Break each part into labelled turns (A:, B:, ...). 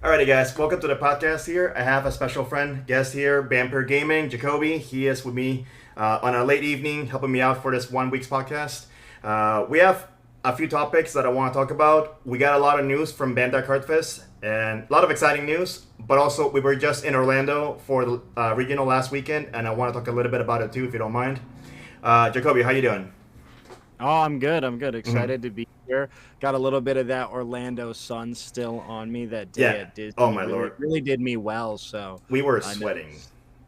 A: Alrighty, guys, welcome to the podcast here. I have a special friend, guest here, VampyrGaming, Jacoby. He is with me on a late evening, helping me out for this 1 week's podcast. We have a few topics that I want to talk about. We got a lot of news from Bandai Card Fest and a lot of exciting news, but also we were just in Orlando for the regional last weekend, and I want to talk a little bit about it too, if you don't mind. Jacoby, how you doing?
B: Oh, I'm good. I'm good. Excited to be here. Got a little bit of that Orlando sun still on me that day
A: Yeah.
B: at Disney.
A: Oh my
B: really,
A: lord.
B: really did me well. So
A: We were
B: I
A: sweating.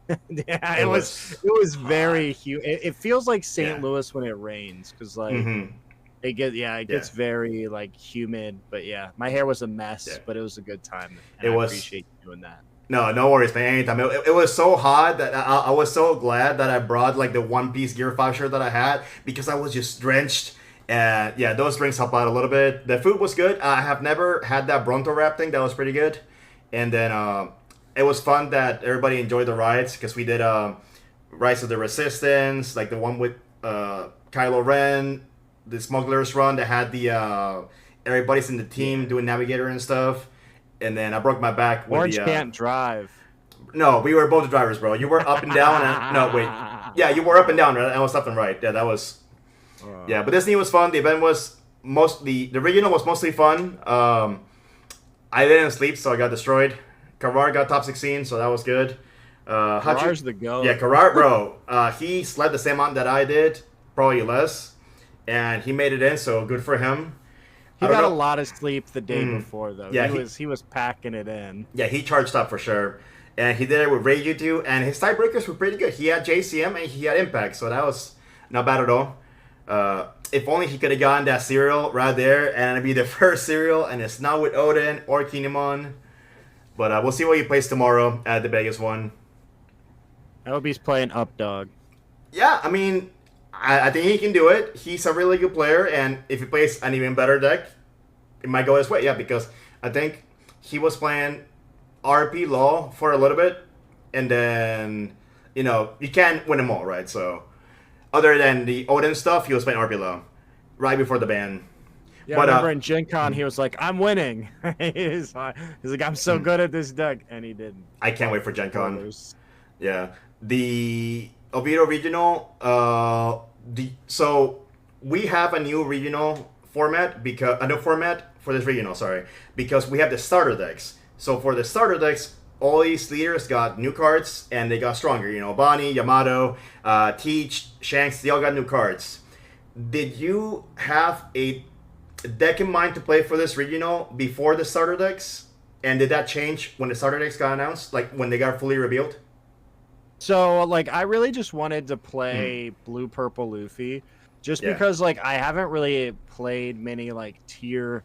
B: yeah,
A: It
B: it was
A: hot.
B: very humid. It feels like St.
A: Yeah.
B: Louis when it rains because like
A: Mm-hmm.
B: it gets very like humid. But yeah, my hair was a mess,
A: Yeah.
B: but it was a good time,
A: It
B: and I
A: was.
B: appreciate you doing that.
A: No worries, man. Anytime. It was so hot that I was so glad that I brought like the One Piece Gear 5 shirt that I had because I was just drenched. And yeah, those drinks help out a little bit. The food was good. I have never had that Bronto wrap thing. That was pretty good. And then it was fun that everybody enjoyed the rides because we did Rise of the Resistance, like the one with Kylo Ren, the Smuggler's Run that had the everybody's in the team doing Navigator and stuff. And then I broke my back with
B: Orange
A: the.
B: can't drive.
A: No, we were both drivers, bro. You were up and down. And, no, wait. Yeah, you were up and down. Right? I was left and right. Yeah, that was. Yeah, but Disney was fun. The event was the regional was mostly fun. I didn't sleep, so I got destroyed. Karar got top 16, so that was good.
B: Carrar's the goat.
A: Yeah, Karar, bro. He slept the same amount that I did, probably less, and he made it in. So good for him.
B: He got a lot of sleep the day before, though.
A: Yeah,
B: he was packing it in.
A: Yeah, he charged up for sure. And he did it with Reiju too, and his tiebreakers were pretty good. He had JCM and he had Impact, so that was not bad at all. If only he could have gotten that cereal right there, and it'd be the first cereal, and it's not with Odin or Kinemon. But we'll see what he plays tomorrow at the Vegas one.
B: I hope he's playing up dog.
A: Yeah, I mean, I think he can do it. He's a really good player, and if he plays an even better deck, it might go his way. Yeah, because I think he was playing RP Law for a little bit, and then, you can't win them all, right? So, other than the Odin stuff, he was playing RP Law right before the ban.
B: Yeah, I remember in Gen Con, he was like, I'm winning. he's like, I'm so good at this deck, and he didn't.
A: I can't wait for Gen Con. Yeah. The Oviedo Regional, so we have a new regional format, a new format for this regional, because we have the starter decks. So for the starter decks, all these leaders got new cards and they got stronger. Bonnie, Yamato, Teach, Shanks, they all got new cards. Did you have a deck in mind to play for this regional before the starter decks? And did that change when the starter decks got announced, like when they got fully revealed?
B: So, like, I really just wanted to play Blue Purple Luffy just because, like, I haven't really played many, like, tier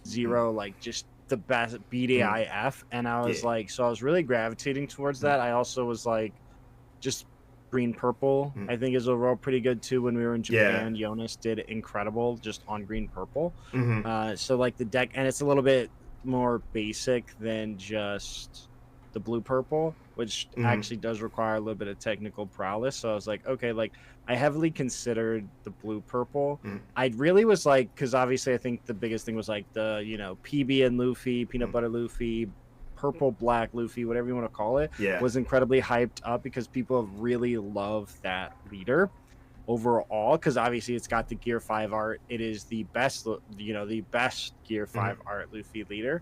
B: 0, like, just the best BDIF, and I was like, so I was really gravitating towards that. I also was like, just green purple, I think is overall pretty good too. When we were in Japan, Jonas did incredible just on green purple. So like the deck, and it's a little bit more basic than just the blue purple, which actually does require a little bit of technical prowess. So I was like, okay, like I heavily considered the blue purple. I really was like, because obviously I think the biggest thing was like the PB and Luffy, peanut butter Luffy, purple black Luffy, whatever you want to call it, was incredibly hyped up because people have really loved that leader overall, because obviously it's got the Gear 5 art. It is the best, the best Gear 5 art Luffy leader.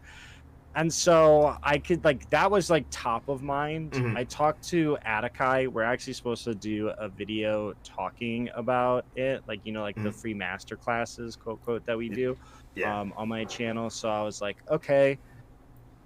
B: And so I could, like, that was like top of mind. I talked to Atakai. We're actually supposed to do a video talking about it, like, like the free master classes, quote, quote, that we do on my channel. So I was like, okay,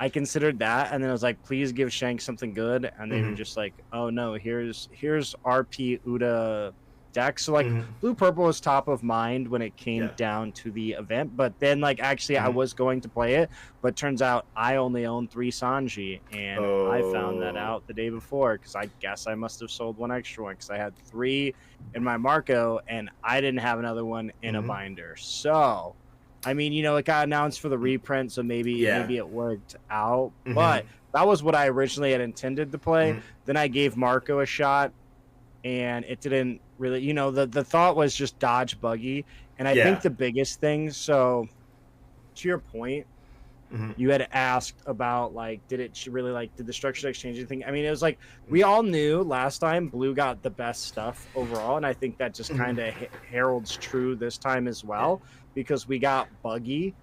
B: I considered that. And then I was like, please give Shank something good. And they were just like, oh no, here's RP Uda deck. So like blue purple was top of mind when it came down to the event, but then like actually I was going to play it, but turns out I only own 3 Sanji, and I found that out the day before because I guess I must have sold one extra one because I had 3 in my Marco and I didn't have another one in a binder. So I mean, it got announced for the reprint, so maybe it worked out, but that was what I originally had intended to play. Then I gave Marco a shot and it didn't really, the thought was just dodge buggy. And I think the biggest thing, so to your point, you had asked about like, did the structure deck change anything? I mean, it was like we all knew last time Blue got the best stuff overall, and I think that just kind of heralds true this time as well, because we got Buggy,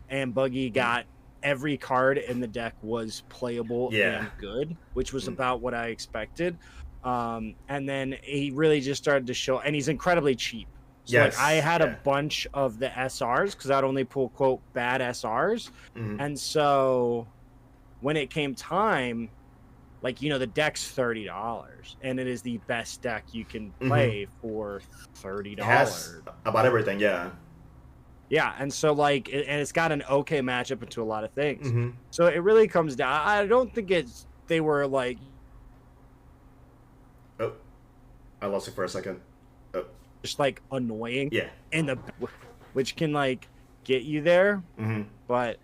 B: and Buggy got every card in the deck was playable and good, which was about what I expected. And then he really just started to show, and he's incredibly cheap. So like I had a bunch of the SRs because I'd only pull quote bad SRs. And so when it came time, like, you know, the deck's $30 and it is the best deck you can play for $30. It
A: has about everything, yeah.
B: Yeah, and so like and it's got an okay matchup into a lot of things. So it really comes down, I don't think they were like,
A: oh, I lost it for a second.
B: Just like annoying, which can like get you there. But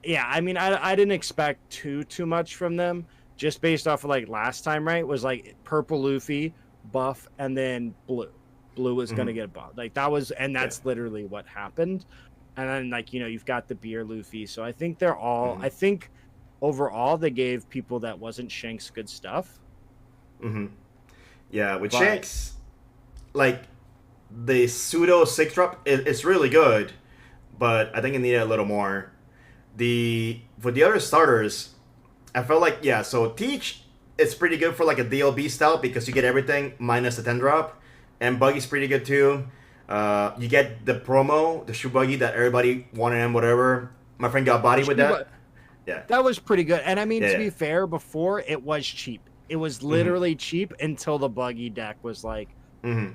B: yeah, I mean, I didn't expect too much from them, just based off of like last time, right? Was like purple Luffy buff, and then blue was gonna get a buff, like that was, and that's literally what happened. And then like, you know, you've got the beer Luffy, so I think they're all I think overall they gave people that wasn't Shanks good stuff.
A: Yeah, with Shanks, like the pseudo 6-drop, it's really good, but I think it needed a little more. For the other starters, I felt like, so Teach, it's pretty good for like a DLB style because you get everything minus the 10-drop, and Buggy's pretty good too. You get the promo, the shoe Buggy that everybody wanted and whatever. My friend got body with that.
B: That was pretty good. And I mean, to be fair, before it was cheap. It was literally cheap until the Buggy deck was like,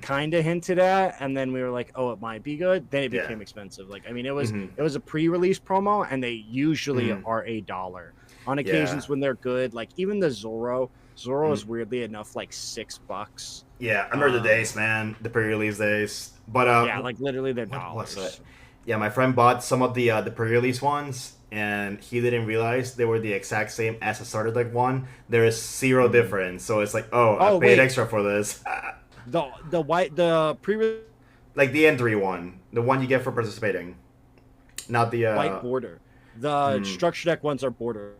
B: kind of hinted at, and then we were like, oh, it might be good. Then it became expensive. Like, I mean, it was a pre-release promo, and they usually are $1 on occasions when they're good. Like even the Zoro is weirdly enough like $6.
A: Yeah, I remember the days, man, the pre-release days. But
B: like literally they're dollars.
A: Yeah, my friend bought some of the pre-release ones, and he didn't realize they were the exact same as a starter deck one. There is zero difference, so it's like, I paid extra for this.
B: The pre,
A: like the entry one, the one you get for participating, not the
B: white border. The structure deck ones are border.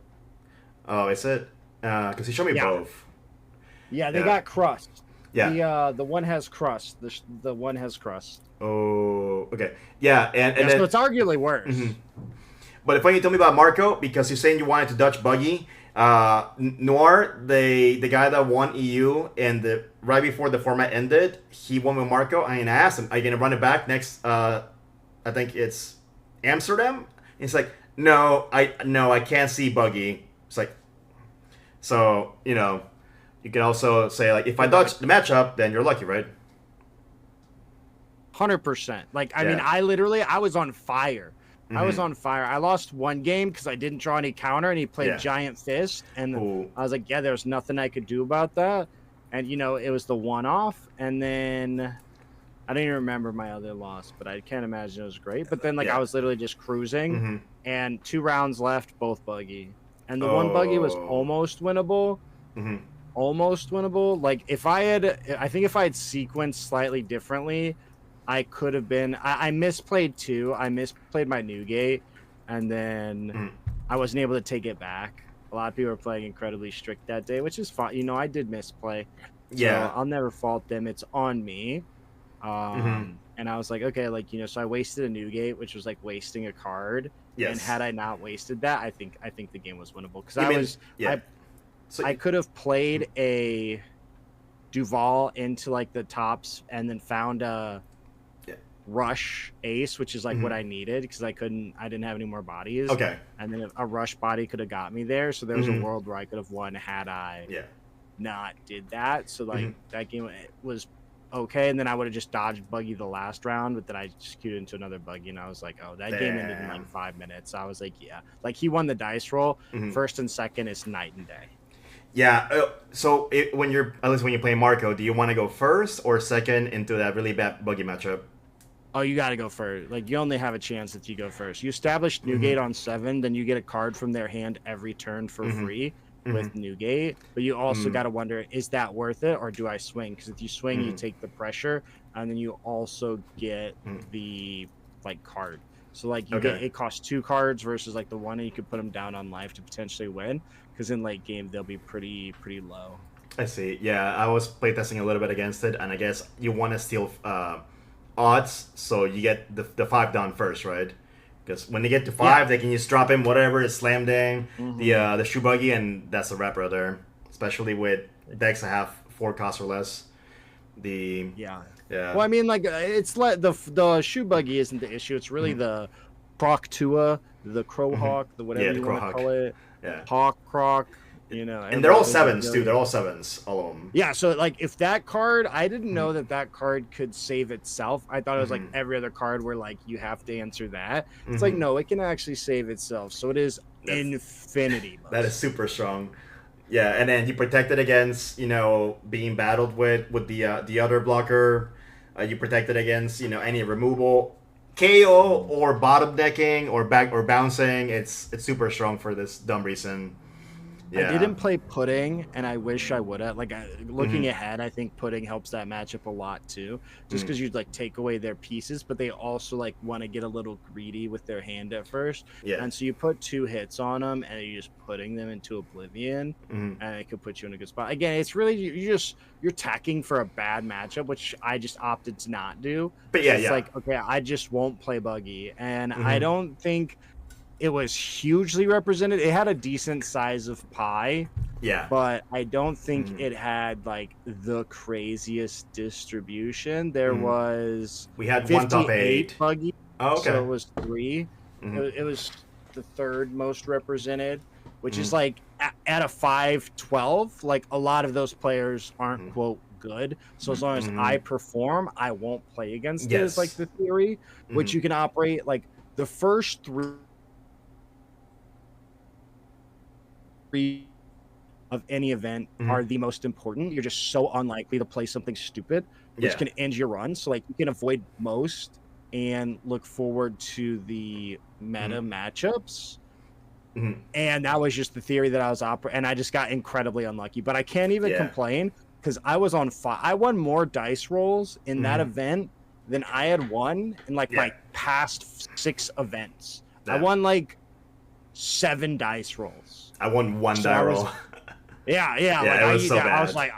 A: Oh, is it? Because he showed me both.
B: Yeah, they got crust.
A: Yeah.
B: The one has crust. The one has crust.
A: Oh, okay. Yeah, and then,
B: so it's arguably worse.
A: But if you tell me about Marco, because you're saying you wanted to Dutch Buggy, Noir, the guy that won EU, and right before the format ended, he won with Marco, and I asked him, are you going to run it back next, I think it's Amsterdam? And he's like, no, I can't see Buggy. It's like, so, you know, you can also say, like, if I dodge the matchup, then you're lucky, right?
B: 100%. Like, I mean, I was on fire. I was on fire. I lost one game because I didn't draw any counter, and he played Giant Fist, and I was like, there's nothing I could do about that. And, you know, it was the one-off, and then I don't even remember my other loss, but I can't imagine it was great. But then, like, I was literally just cruising, and 2 rounds left, both Buggy. And the one Buggy was almost winnable. Almost winnable. Like, I think if I had sequenced slightly differently, I could have been. I misplayed 2. I misplayed my Newgate, and then I wasn't able to take it back. A lot of people were playing incredibly strict that day, which is fine. You know, I did misplay. So I'll never fault them. It's on me. And I was like, okay, like, you know, so I wasted a Newgate, which was like wasting a card. And had I not wasted that, I think the game was winnable, because I could have played a Duval into like the tops and then found a rush ace, which is like what I needed, because I didn't have any more bodies.
A: Okay.
B: And then a rush body could have got me there, so there was a world where I could have won had I not did that. So like that game was okay, and then I would have just dodged Buggy the last round, but then I just queued into another Buggy, and I was like, oh, that game ended in like 5 minutes. I was like, like he won the dice roll. First and second is night and day.
A: Yeah. So when you're playing Marco, do you want to go first or second into that really bad Buggy matchup?
B: Oh, you got to go first. Like, you only have a chance if you go first. You establish Newgate on 7, then you get a card from their hand every turn for free with Newgate. But you also got to wonder, is that worth it, or do I swing? Because if you swing, you take the pressure, and then you also get the like card. So like it costs 2 cards versus like the one, and you could put them down on life to potentially win. Because in late game they'll be pretty low.
A: I see. Yeah, I was playtesting a little bit against it, and I guess you want to steal odds, so you get the 5 down first, right? Because when they get to 5, they can just drop him whatever, slam dang, the shoe buggy, and that's a wrap right there. Especially with decks that have 4 costs or less.
B: Yeah. Well, I mean, like it's the shoe buggy isn't the issue. It's really the Proctua, the Crowhawk, the whatever you want to call it.
A: Yeah.
B: Hawk Croc.
A: And they're all 7s too. They're all 7s, all of them.
B: Yeah, so like if that card, I didn't know that card could save itself. I thought it was like every other card where like you have to answer that. It's like no, it can actually save itself. So it is infinity.
A: That is super strong. Yeah, and then you protect it against being battled with the other blocker. You protect it against any removal, KO or bottom decking or bouncing. It's super strong for this dumb reason. Yeah.
B: I didn't play Pudding, and I wish I would have. Like, looking ahead, I think Pudding helps that matchup a lot, too. Just because you'd, like, take away their pieces, but they also, like, want to get a little greedy with their hand at first.
A: Yeah.
B: And so you put 2 hits on them, and you're just putting them into oblivion, and it could put you in a good spot. Again, it's really, you're tacking for a bad matchup, which I just opted to not do.
A: But yeah,
B: it's like, okay, I just won't play Buggy. And I don't think it was hugely represented. It had a decent size of pie.
A: Yeah.
B: But I don't think it had like the craziest distribution. There was
A: we had 1 top 8
B: Buggy.
A: Oh, okay.
B: So it was 3. It was the 3rd most represented, which is like at a 5-12, like a lot of those players aren't quote good. So as long as I perform, I won't play against it is like the theory, which you can operate like the first 3 of any event are the most important. You're just so unlikely to play something stupid, which can end your run. So like you can avoid most and look forward to the meta matchups. And that was just the theory that I was operating, and I just got incredibly unlucky. But I can't even complain because I was on 5. I won more dice rolls in that event than I had won in like my past 6 events. I won like 7 dice rolls.
A: I won 1 die roll.
B: Yeah.
A: Like, it was so bad.
B: I was like,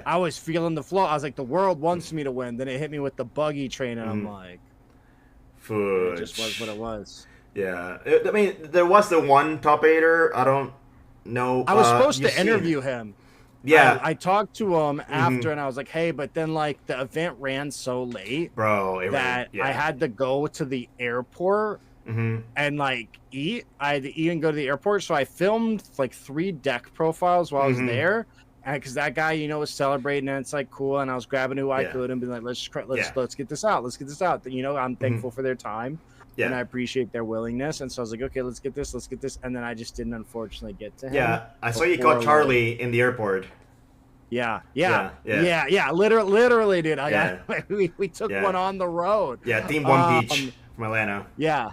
B: I was feeling the flow. I was like, the world wants me to win. Then it hit me with the buggy train, and I'm like,
A: Fudge.
B: It just was what it was.
A: Yeah. I mean, there was the one top 8er. I don't know.
B: I was supposed to interview him.
A: Yeah.
B: I talked to him after, and I was like, hey, but then like the event ran so late,
A: bro,
B: that I had to go to the airport and like eat. I had to eat and go to the airport. So I filmed like 3 deck profiles while I was there. And because that guy, was celebrating, and it's like cool. And I was grabbing who I could and being like, let's get this out. Let's get this out. I'm thankful for their time. Yeah. And I appreciate their willingness. And so I was like, okay, let's get this. And then I just didn't, unfortunately, get to him.
A: Yeah. I saw you caught Charlie in the airport.
B: Yeah. Literally, dude. We took one on the road.
A: Yeah. Team One Beach from Atlanta.
B: Yeah.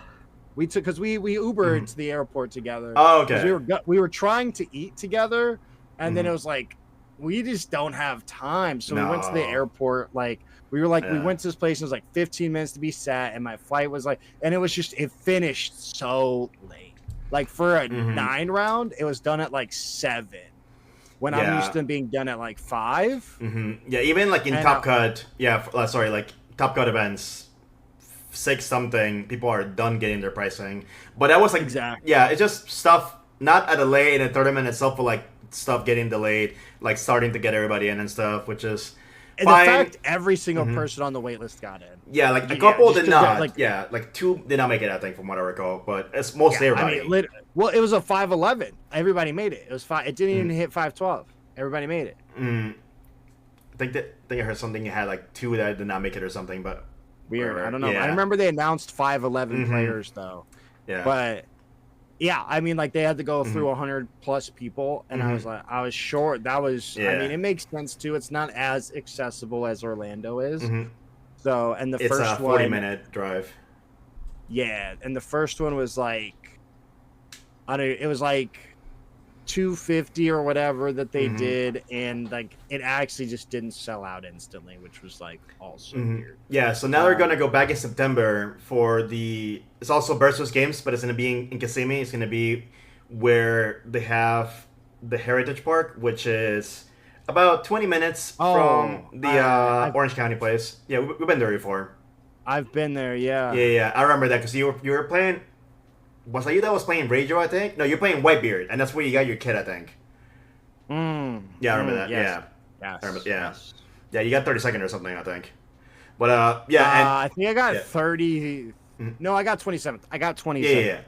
B: We took, because we Ubered to the airport together.
A: Oh, okay.
B: We were trying to eat together, and then it was like, we just don't have time. So we went to the airport, we went to this place, and it was like 15 minutes to be sat, and my flight was like, and it finished so late. Like for a 9 round, it was done at like 7. When I'm used to being done at like 5.
A: Yeah, even like in Top Cut, Top Cut events, 6 something, people are done getting their pricing. But that was like, it's just stuff not at a delay in the tournament itself, but like stuff getting delayed, like starting to get everybody in and stuff, which is fine.
B: In fact, every single person on the wait list got in.
A: Yeah, like a couple did not. Like 2 did not make it, I think, from what I recall. But it's mostly everybody.
B: I mean, well, it was a 5-11. Everybody made it. It was 5. It didn't even hit 5-12. Everybody made it.
A: I think I heard something. You had like 2 that did not make it or something, but
B: weird.
A: Whatever.
B: I don't know.
A: Yeah.
B: I remember they announced 5-11 players though.
A: Yeah.
B: But yeah, I mean, like they had to go through 100 plus people, and I was sure that was. I mean, it makes sense too. It's not as accessible as Orlando is. So, and
A: it's
B: first
A: a 40-minute drive.
B: Yeah, and the first one was like, it was like 250 or whatever that they did, and like it actually just didn't sell out instantly, which was like also weird.
A: Yeah, so now they're gonna go back in September for the. It's also Versus Games, but it's gonna be in Kissimmee. It's gonna be where they have the Heritage Park, which is about 20 minutes from the Orange County place. Yeah, we've been there before.
B: I've been there, yeah.
A: Yeah. I remember that because you were playing. Was that you that was playing Radio? I think. No, you're playing Whitebeard, and that's where you got your kid. I think. Yeah, I remember that.
B: Yes.
A: Yeah.
B: Yes.
A: Yes. Yeah, you got 32nd or something. I think. But yeah, and
B: I think I got 30. No, I got 27th. I got 27th.
A: Yeah.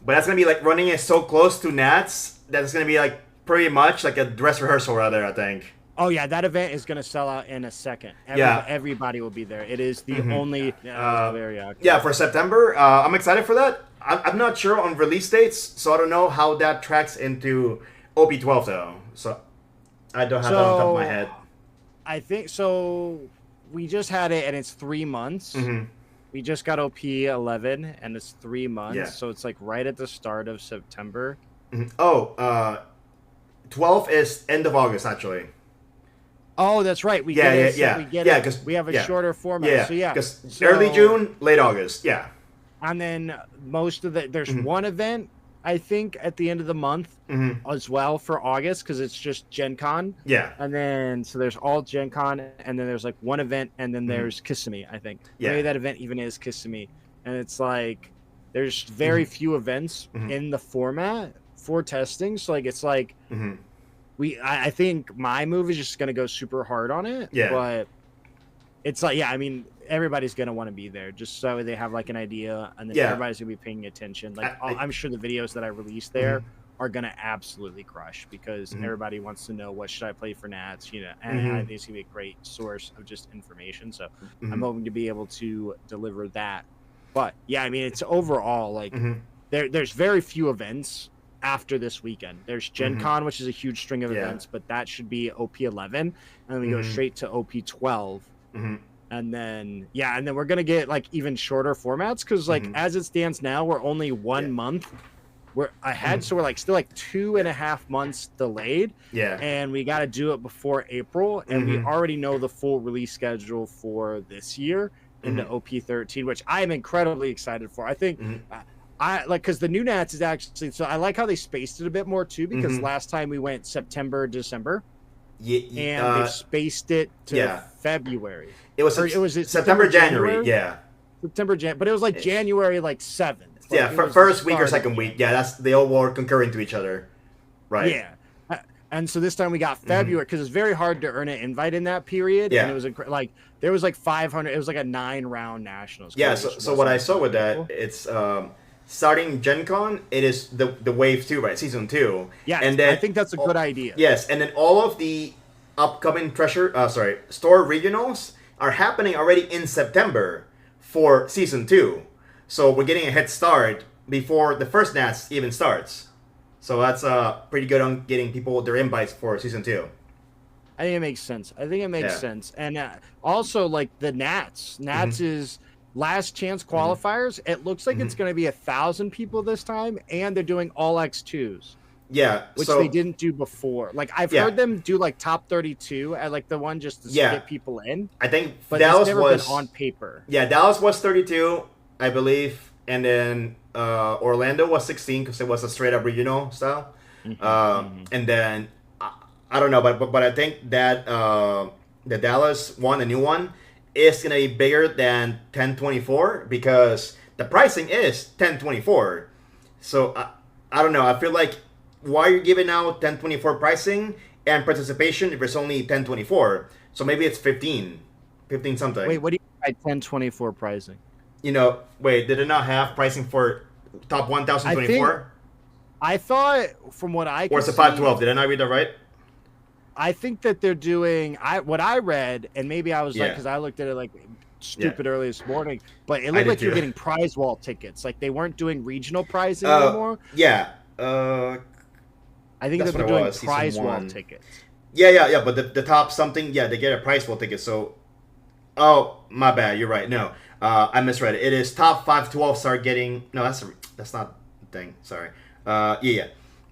A: But that's gonna be like running it so close to Nats that it's gonna be like pretty much like a dress rehearsal right there. I think.
B: Oh yeah, that event is gonna sell out in a second. Everybody will be there. It is the only.
A: Yeah, for September, I'm excited for that. I'm not sure on release dates, so I don't know how that tracks into OP12 though. So I don't have that on top of my head.
B: I think so. We just had it, and it's 3 months. We just got OP11, and it's 3 months.
A: Yeah.
B: So it's like right at the start of September.
A: 12 is end of August actually.
B: Oh, that's right. We get it because we have a shorter format.
A: Yeah, because early June, late August. Yeah.
B: And then most of there's one event, I think, at the end of the month as well for August because it's just Gen Con.
A: Yeah.
B: And then, so there's all Gen Con, and then there's like one event, and then there's Kissimmee, I think. Yeah. Maybe that event even is Kissimmee. And it's like, there's very few events in the format for testing. So, like, it's like, I think my move is just going to go super hard on it.
A: Yeah.
B: But it's like, I mean, everybody's going to want to be there just so they have like an idea, and then everybody's going to be paying attention. Like, I'm sure the videos that I release there are going to absolutely crush because everybody wants to know what should I play for Nats, and I think it's going to be a great source of just information. So I'm hoping to be able to deliver that. But yeah, I mean, it's overall like there's very few events after this weekend. There's Gen Con, which is a huge string of events, but that should be OP11, and then we go straight to OP12. And then we're gonna get like even shorter formats because like as it stands now, we're only 1 month. We're ahead, so we're like still like 2.5 months delayed. Yeah, and we got to do it before April, and we already know the full release schedule for this year into OP13, which I am incredibly excited for. I think. I like because the new Nats is actually so I like how they spaced it a bit more too because last time we went September, December. And they spaced it to February. It was
A: September, January. Yeah.
B: September, but it was like January, like 7th. Like,
A: first week or second week. Yeah, they all were concurrent to each other. Right.
B: Yeah. And so this time we got February because it's very hard to earn an invite in that period. Yeah. And it was like there was like 500. It was like a 9-round nationals.
A: Yeah. So what I saw with that, it's starting Gen Con, it is the wave 2, right? Season 2.
B: Yeah, and then I think that's a good idea.
A: Yes, and then all of the upcoming store regionals are happening already in September for Season 2. So we're getting a head start before the first Nats even starts. So that's pretty good on getting people their invites for Season 2.
B: I think it makes sense. And also, like, the Nats is... last chance qualifiers. It looks like it's going to be 1,000 people this time, and they're doing all X2s.
A: Yeah,
B: which they didn't do before. Like I've heard them do like top 32 at like the one just to get people in.
A: I think
B: but
A: Dallas
B: it's never
A: was
B: been on paper.
A: Yeah, Dallas was 32, I believe, and then Orlando was 16 because it was a straight up regional style. And then I don't know, but I think that the Dallas one, the new one, is gonna be bigger than 1024 because the pricing is 1024. So I don't know. I feel like why you're giving out 1024 pricing and participation if it's only 1024. So maybe it's 15 something.
B: Wait, what do you mean by 1024 pricing?
A: Wait, did it not have pricing for top 1024?
B: I thought from what I could
A: or it's a 512. Did I not read that right?
B: I think that they're doing what I read, and maybe I was like, because I looked at it like stupid early this morning, but it looked like you're getting prize wall tickets. Like they weren't doing regional pricing anymore.
A: Yeah.
B: I think that they're doing prize wall tickets.
A: Yeah. But the top something, they get a prize wall ticket. So, my bad. You're right. No, I misread it. It is top 512 start getting. No, that's not the thing. Sorry.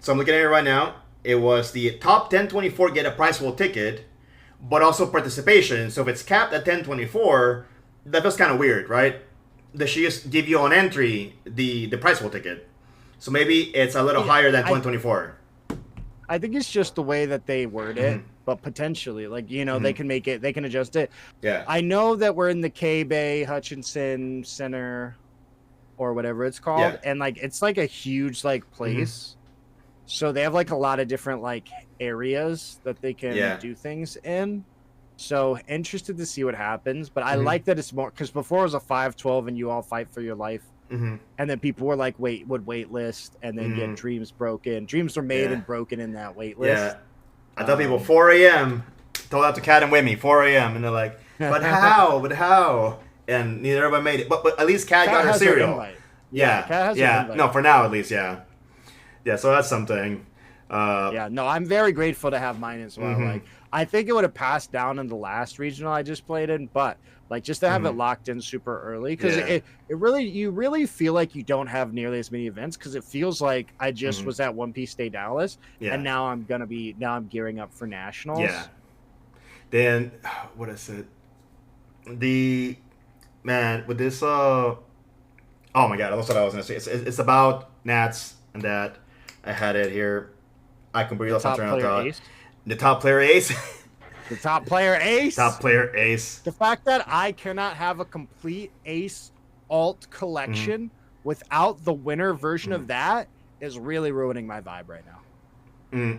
A: So I'm looking at it right now. It was the top 1024 get a prize pool ticket, but also participation. So if it's capped at 1024, that feels kind of weird, right? Does she just give you on entry the prize pool ticket? So maybe it's a little higher than 2024.
B: I think it's just the way that they word it, but potentially, like, you know, they can make it, they can adjust it.
A: Yeah.
B: I know that we're in the K-Bay Hutchinson Center or whatever it's called, and like it's like a huge like place. So they have like a lot of different like areas that they can do things in. So interested to see what happens, but I like that it's more, because before it was a 5-12 and you all fight for your life. And then people were like, would wait list and then get dreams broken. Dreams were made and broken in that wait list.
A: Yeah. I tell people 4 a.m. Told out to Cat and Wimmy, 4 a.m. And they're like, but how? But how? And neither of them made it. But at least Cat got her cereal. Yeah.
B: Cat has
A: yeah.
B: her invite.
A: No, for now at least, yeah. Yeah, so that's something.
B: No, I'm very grateful to have mine as well. Like, I think it would have passed down in the last regional I just played in, but like just to have it locked in super early, because it really, you really feel like you don't have nearly as many events, because it feels like I just was at One Piece Day Dallas, and now I'm gearing up for nationals.
A: Yeah. Then what is it? The man with this. Oh my god, that's what I was gonna say. It's about Nats and that. I had it here. I completely lost my train of thought. The top player ace.
B: The top player ace.
A: Top player ace.
B: The fact that I cannot have a complete ace alt collection without the winner version of that is really ruining my vibe right now.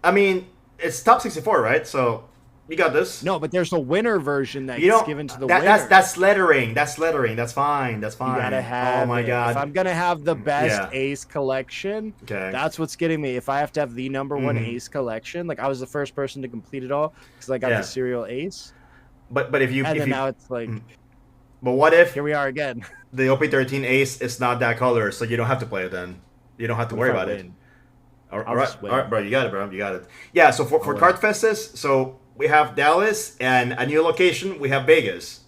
A: I mean, it's top 64, right? So you got this.
B: No, but there's a winner version that gets given to the winner.
A: That's lettering. That's lettering. That's fine. That's fine.
B: You gotta have.
A: Oh my god!
B: If I'm gonna have the best ace collection, that's what's getting me. If I have to have the number one ace collection, like I was the first person to complete it all because I got the serial ace.
A: But if you
B: now it's like.
A: But what if
B: here we are again?
A: The OP13 ace is not that color, so you don't have to play it then. You don't have to worry about it. All right, bro. You got it, bro. You got it. Yeah. So for Card Festas, so we have Dallas, and a new location, we have Vegas.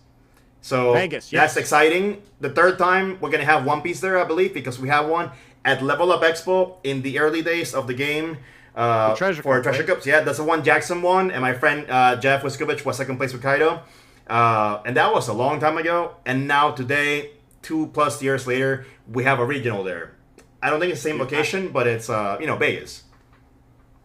A: So that's exciting. The third time we're going to have One Piece there, I believe, because we have one at Level Up Expo in the early days of the game for Treasure Cups. Yeah, that's the one Jackson won, and my friend Jeff Wiskowicz was second place with Kaido. And that was a long time ago. And now today, 2+ years later, we have a regional there. I don't think it's the same location, but it's, Vegas.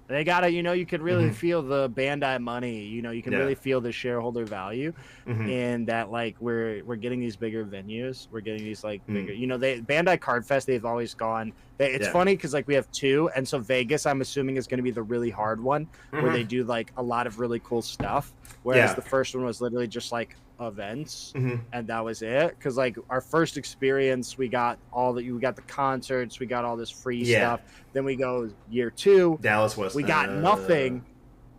B: They got it. You can really feel the Bandai money. You can really feel the shareholder value, and that like we're getting these bigger venues. We're getting these like bigger. Bandai Card Fest. They've always gone. It's funny because like we have two, and so Vegas, I'm assuming, is going to be the really hard one where they do like a lot of really cool stuff. Whereas the first one was literally just like events, and that was it. Because like our first experience, we got the concerts, we got all this free stuff. Then we go year 2.
A: Dallas was.
B: We got nothing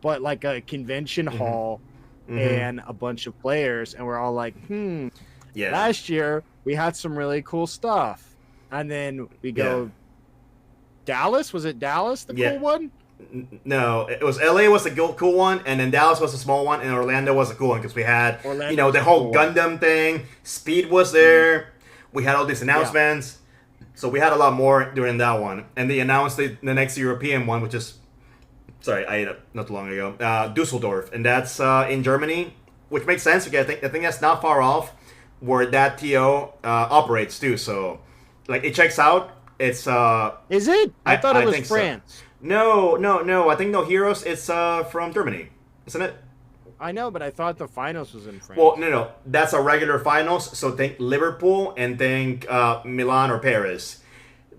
B: but like a convention hall and a bunch of players, and we're all like, last year we had some really cool stuff, and then we go. Dallas, was it Dallas the cool one?
A: No, it was LA was the cool one, and then Dallas was the small one, and Orlando was the cool one because we had the whole Gundam thing. Speed was there. We had all these announcements, so we had a lot more during that one. And they announced the next European one, which is I ate it not too long ago. Dusseldorf, and that's in Germany, which makes sense because I think that's not far off where that TO operates too. So like it checks out. It's
B: is it? I thought it was France.
A: So. No. I think No Heroes is from Germany, isn't it?
B: I know, but I thought the finals was in France.
A: Well, no. That's a regular finals. So think Liverpool and think Milan or Paris.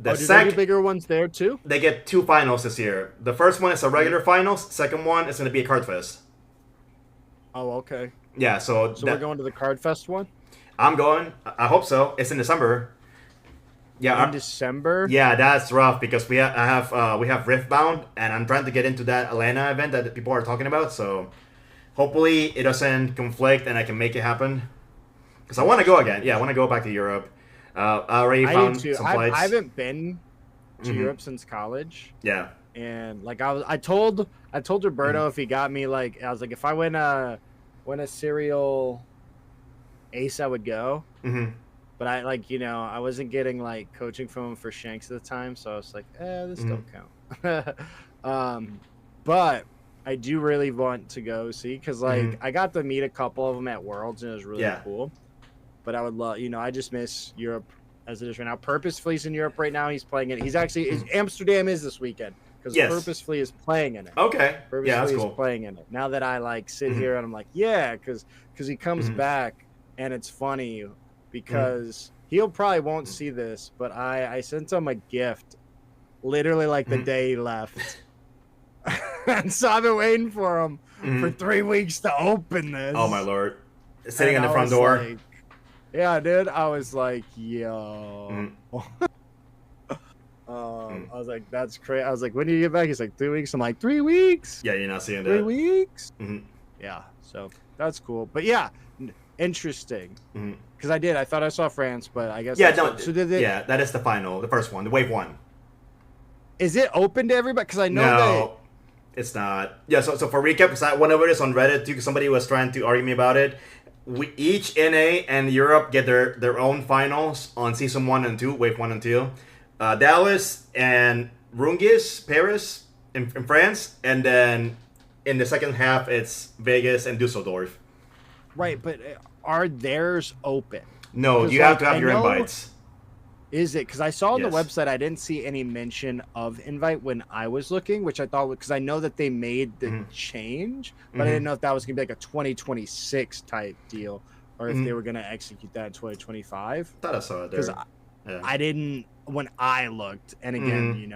B: Do they do bigger ones there too?
A: They get 2 finals this year. The first one is a regular finals. Second one is going to be a Card Fest.
B: Oh, okay.
A: Yeah, so
B: we're going to the Card Fest one?
A: I'm going. I hope so. It's in December. Yeah,
B: in December.
A: Yeah, that's rough because we have Riftbound, and I'm trying to get into that Atlanta event that people are talking about. So hopefully it doesn't conflict and I can make it happen. Because I want to go again. Yeah, I want to go back to Europe. I already found some flights.
B: I haven't been to Europe since college.
A: Yeah.
B: And like I told Roberto if he got me like I was like if I win a serial ace I would go. But I like, I wasn't getting like coaching from him for Shanks at the time, so I was like, this don't count. But I do really want to go see, because like I got to meet a couple of them at Worlds and it was really cool. But I would love, I just miss Europe as it is right now. Purposefully's in Europe right now. He's playing it. He's actually Amsterdam is this weekend, because Purposefully is playing in it.
A: Okay.
B: Purposefully is playing in it. Now that I like sit here and I'm like, because he comes back, and it's funny because he'll probably won't see this, but I sent him a gift literally like the day he left. And so I've been waiting for him for 3 weeks to open this.
A: Oh my Lord. Sitting in the front door.
B: Like, yeah, dude. I was like, yo. I was like, that's crazy. I was like, when do you get back? He's like, 3 weeks. I'm like, 3 weeks?
A: Yeah, you're not seeing that.
B: 3 weeks? Yeah, so that's cool. But yeah, interesting. Because I thought I saw France, but I guess.
A: Yeah, no. So that is the final, the first one, the wave one.
B: Is it open to everybody? Because I know
A: No, it's not. Yeah, so for recap, because I went over this on Reddit too, because somebody was trying to argue me about it. Each NA and Europe get their own finals on season 1 and 2, wave 1 and 2. Dallas and Rungis, Paris in France, and then in the second half it's Vegas and Dusseldorf.
B: Right, but are theirs open?
A: No, you have to have your invites.
B: Is it? Because I saw on the website, I didn't see any mention of invite when I was looking, which I thought, because I know that they made the change, but I didn't know if that was going to be like a 2026 type deal, or if they were going to execute that in 2025.
A: I thought I saw it there.
B: Because I didn't, when I looked, and again,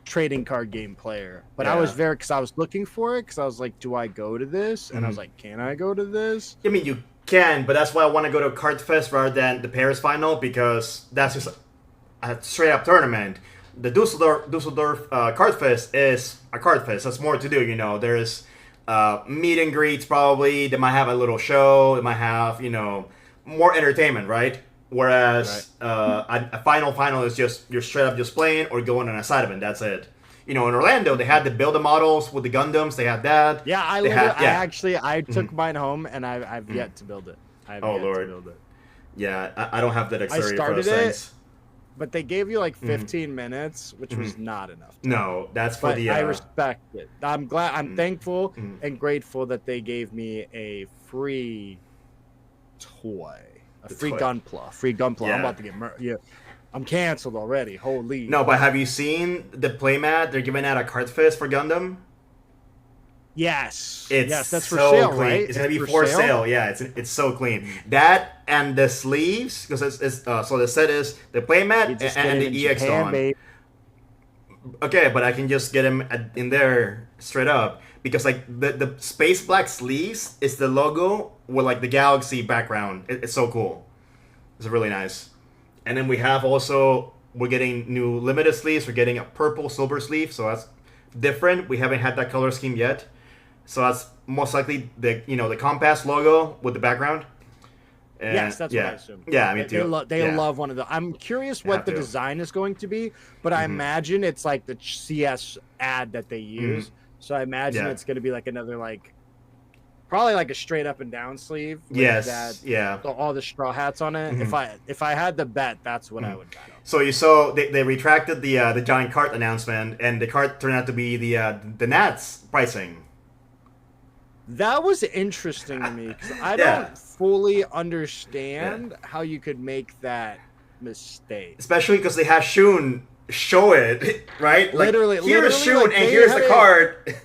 B: trading card game player, but I was because I was looking for it, because I was like, do I go to this? And I was like, can I go to this?
A: I mean, you can, but that's why I want to go to Card Fest rather than the Paris final, because that's just a straight up tournament. The Dusseldorf Card Fest is a card fest. There's more to do, There's meet and greets probably. They might have a little show. They might have, more entertainment, right? Whereas a final is just you're straight up just playing or going on a side event. That's it. In Orlando, they had the build the models with the Gundams. They had that.
B: Yeah, I took mine home, and I've yet to build it.
A: Lord.
B: To build it.
A: Yeah, I don't have the dexterity for those things.
B: But they gave you like 15 minutes, which was not enough.
A: No, that's for the.
B: I respect it. I'm glad. I'm thankful and grateful that they gave me a free toy, free Gunpla.
A: Yeah.
B: I'm about to get I'm canceled already. Holy.
A: No, but have you seen the playmat they're giving out at Card Fest for Gundam?
B: Yes.
A: That's
B: for
A: so
B: sale,
A: clean.
B: right?
A: It's gonna be for sale. Yeah, it's so clean. That and the sleeves, because it's so the set is the playmat and the EX Dawn. Okay, but I can just get them in there straight up, because like the space black sleeves is the logo with like the galaxy background. It's so cool. It's really nice. And then we have we're getting new limited sleeves. We're getting a purple silver sleeve, so that's different. We haven't had that color scheme yet. So that's most likely the Compass logo with the background. And
B: yes, that's what I assume.
A: Yeah, me too.
B: They love one of the. I'm curious what the design is going to be, but I imagine it's like the CS ad that they use. So I imagine it's going to be like another probably like a straight up and down sleeve. With all the straw hats on it. If I had to bet, that's what I would bet on.
A: So you saw they retracted the giant cart announcement, and the cart turned out to be the Nats pricing.
B: That was interesting to me, because I don't fully understand how you could make that mistake.
A: Especially because they have Shun show it, right?
B: Literally,
A: here's Shun and here's the card.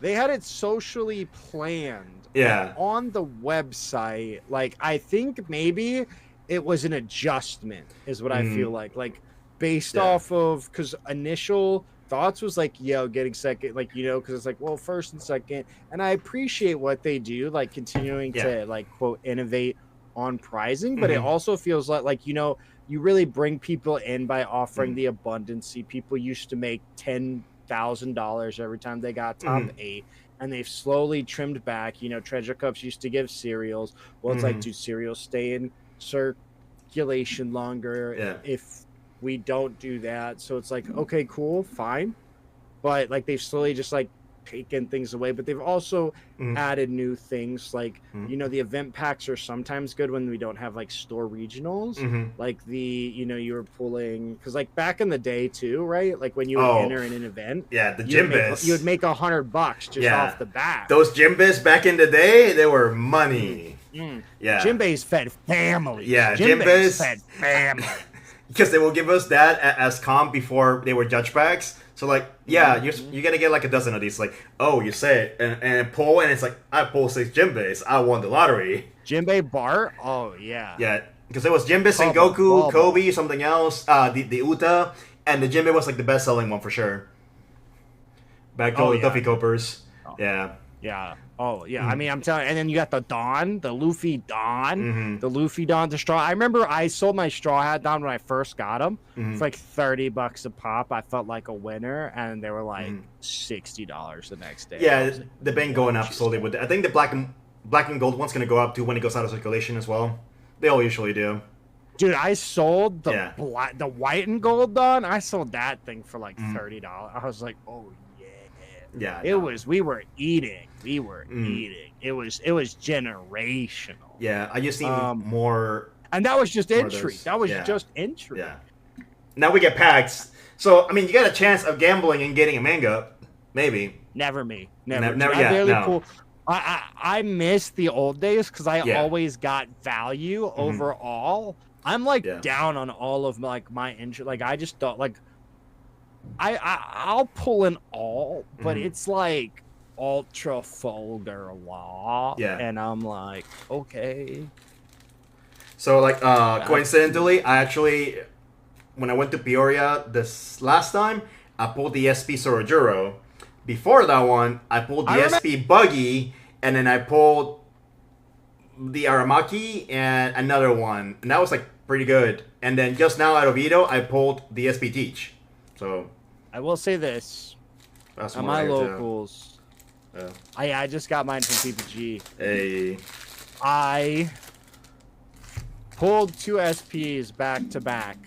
B: They had it socially planned.
A: Yeah.
B: On the website, I think maybe it was an adjustment, is what I feel like. Based off of, because initial thoughts was getting second, because it's first and second, and I appreciate what they do, continuing to quote innovate on pricing, but it also feels like you really bring people in by offering the abundancy. People used to make $10,000 every time they got top 8, and they've slowly trimmed back. Treasure Cups used to give cereals. Well, it's do cereals stay in circulation longer if we don't do that? So it's okay, cool, fine. But they've slowly just taken things away, but they've also added new things. Like, you know, the event packs are sometimes good when we don't have like store regionals. Like you were pulling, because like back in the day too, right? Like when you would enter in an event,
A: the Jimbas,
B: you would make $100 just off the bat.
A: Those Jimbas back in the day, they were money. Yeah,
B: Jimbas fed families.
A: Yeah,
B: Jimbas fed families.
A: Because they will give us that as comp before they were judge packs. So like, you're gonna get like a dozen of these. Like, oh, you say it and pull, and it's like, I pulled 6 Jimbas, I won the lottery.
B: Jimbei Bart? Oh yeah.
A: Yeah, because it was Jimbas and Goku, Kobe, something else, the Uta, and the Jimbei was like the best selling one for sure. Back to the Duffy Copers. Yeah.
B: Yeah. Oh, yeah. I mean, I'm telling you. And then you got the Dawn, the Luffy Dawn, the Luffy Dawn, the straw. I remember I sold my straw hat Dawn when I first got them for like $30 a pop. I felt like a winner, and they were like $60 the next day.
A: Yeah,
B: like,
A: they've been going up slowly with it. I think the black and gold one's gonna go up too when it goes out of circulation as well. They all usually do.
B: Dude, I sold the the white and gold Dawn. I sold that thing for like $30. I was like, oh yeah. Yeah. We were eating. We were eating. It was generational.
A: Yeah, I just need more.
B: And that was just entry. That was just entry.
A: Yeah. Now we get packs. So I mean, you got a chance of gambling and getting a manga, maybe.
B: Never me. I miss the old days because I always got value overall. I'm like down on all of like my entry. Like I just thought like. I'll pull an alt, but it's like ultra vulgar law. Yeah. And I'm like, okay.
A: So like coincidentally, I actually when I went to Peoria this last time, I pulled the SP Sorojuro. Before that one, I pulled the SP Buggy, and then I pulled the Aramaki and another one. And that was like pretty good. And then just now at Oviedo, I pulled the SP Teach. So
B: I will say this.
A: That's
B: on my locals. I just got mine from PPG.
A: Hey.
B: I pulled 2 SPs back to back,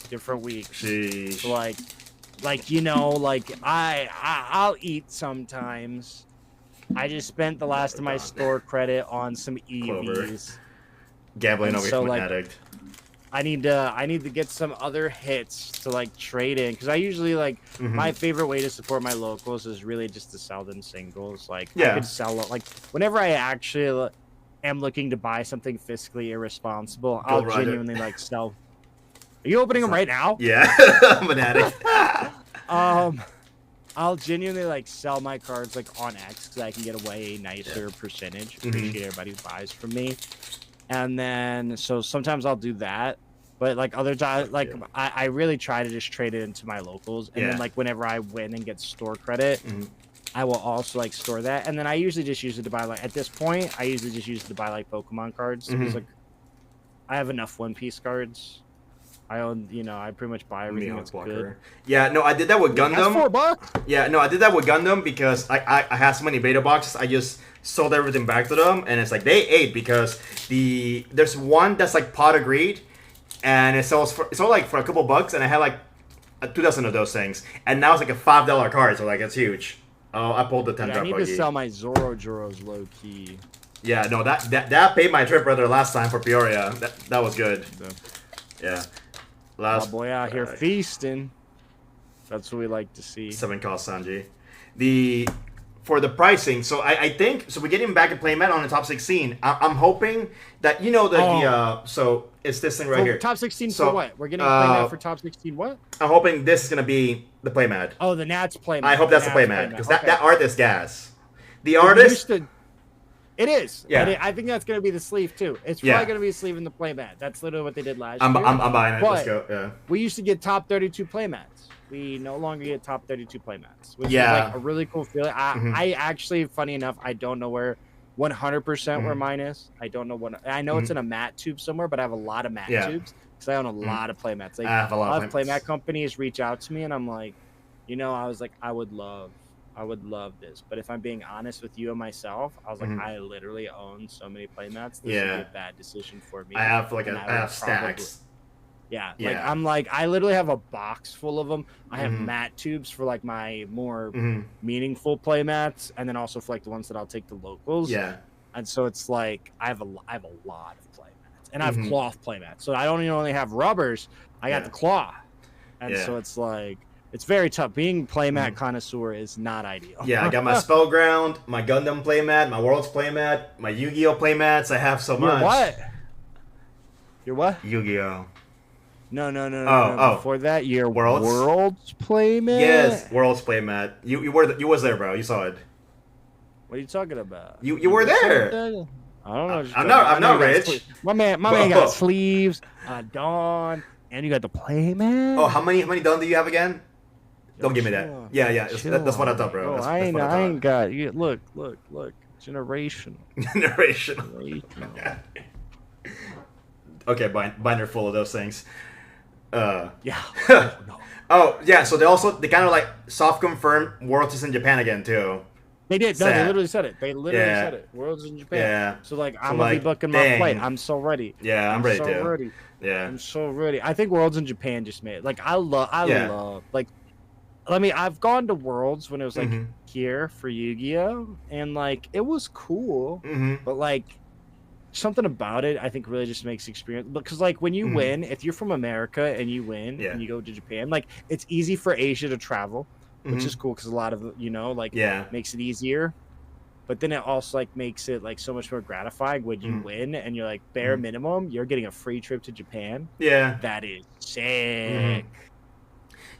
B: different weeks.
A: Sheesh.
B: So like you know, like I'll eat sometimes. I just spent the last of my store credit on some EVs.
A: Gambling over from an addict.
B: I need to get some other hits to like trade in, because I usually like my favorite way to support my locals is really just to sell them singles. Like I could sell like whenever I actually am looking to buy something fiscally irresponsible, I'll genuinely like sell. Are you opening them right now?
A: Yeah, I'm an addict.
B: I'll genuinely like sell my cards like on X because I can get a way nicer percentage. Appreciate everybody who buys from me. And then, so sometimes I'll do that, but like other times, like I really try to just trade it into my locals. And then like whenever I win and get store credit, I will also like store that. And then I usually just use it to buy like, at this point, I usually just use it to buy like Pokemon cards. Because like I have enough One Piece cards. I own, you know, I pretty much buy everything that's good.
A: Yeah, no, I did that with Gundam.
B: That's $4.
A: Yeah, no, I did that with Gundam because I had so many beta boxes. I just sold everything back to them, and it's like they ate because there's one that's like pot of greed, and it sells for like for a couple bucks, and I had like 2 dozen of those things, and now it's like a $5 card, so like it's huge. Oh, I pulled the $10
B: I need to sell my Zoro Juros low key.
A: Yeah, no, that paid my trip rather last time for Peoria. That was good. Yeah.
B: Last boy out here feasting. That's what we like to see.
A: 7 cost Sanji. For the pricing, so I think so. We're getting back to playmat on the top 16. I'm hoping that so it's this thing right here.
B: Top 16 for what? We're getting playmat for top 16. What?
A: I'm hoping this is gonna be the playmat.
B: Oh, the Nats playmat.
A: I hope that's the playmat because that art is gas. The artist.
B: It is.
A: Yeah.
B: I think that's going to be the sleeve, too. It's probably going to be a sleeve in the playmat. That's literally what they did last year.
A: I'm buying it. Let's go. Yeah.
B: We used to get top 32 playmats. We no longer get top 32 playmats, which is like a really cool feeling. I actually, funny enough, I don't know where 100% where mine is. I don't know what. I know it's in a mat tube somewhere, but I have a lot of mat tubes because I own a lot of playmats. Like,
A: I have a lot of
B: playmat companies reach out to me, and I'm like, I was like, I would love this, but if I'm being honest with you and myself, I was like, I literally own so many playmats. This would be a bad decision for me.
A: I have stacks.
B: Yeah,
A: Yeah.
B: I literally have a box full of them. I have mat tubes for like my more meaningful play mats, and then also for like the ones that I'll take to locals.
A: Yeah.
B: And so it's like I have a lot of play mats, and I have cloth play mats. So I don't even only have rubbers. I got the cloth, and so it's like it's very tough. Being playmat connoisseur is not ideal.
A: Yeah, I got my Spellground, my Gundam playmat, my Worlds playmat, my Yu-Gi-Oh playmats. I have so much.
B: What? Your what?
A: Yu-Gi-Oh.
B: No. Before that, your Worlds playmat.
A: Yes, Worlds playmat. You was there, bro. You saw it.
B: What are you talking about?
A: You were there.
B: I don't know.
A: I'm not rich.
B: My man got sleeves, Dawn, and you got the playmat.
A: Oh, how many Dawn do you have again? Don't give me that. Yeah. That's what I thought, bro.
B: I ain't got. Look. Generation.
A: Okay, binder full of those things.
B: Yeah. No.
A: Oh yeah, so they kind of like soft confirmed Worlds is in Japan again too.
B: They did. No, they literally said it. Said it. Worlds in Japan.
A: Yeah.
B: So like I'm gonna be booking my flight. I'm so ready.
A: Yeah, I'm ready too.
B: Ready.
A: Yeah.
B: I'm so ready. I think Worlds in Japan just made it. Like I love like. I've gone to Worlds when it was like here for Yu-Gi-Oh, and like it was cool, but like something about it I think really just makes experience, because like when you win, if you're from America and you win and you go to Japan, like it's easy for Asia to travel, which is cool because a lot of makes it easier, but then it also like makes it like so much more gratifying when you win and you're like bare minimum you're getting a free trip to Japan.
A: Yeah,
B: that is sick.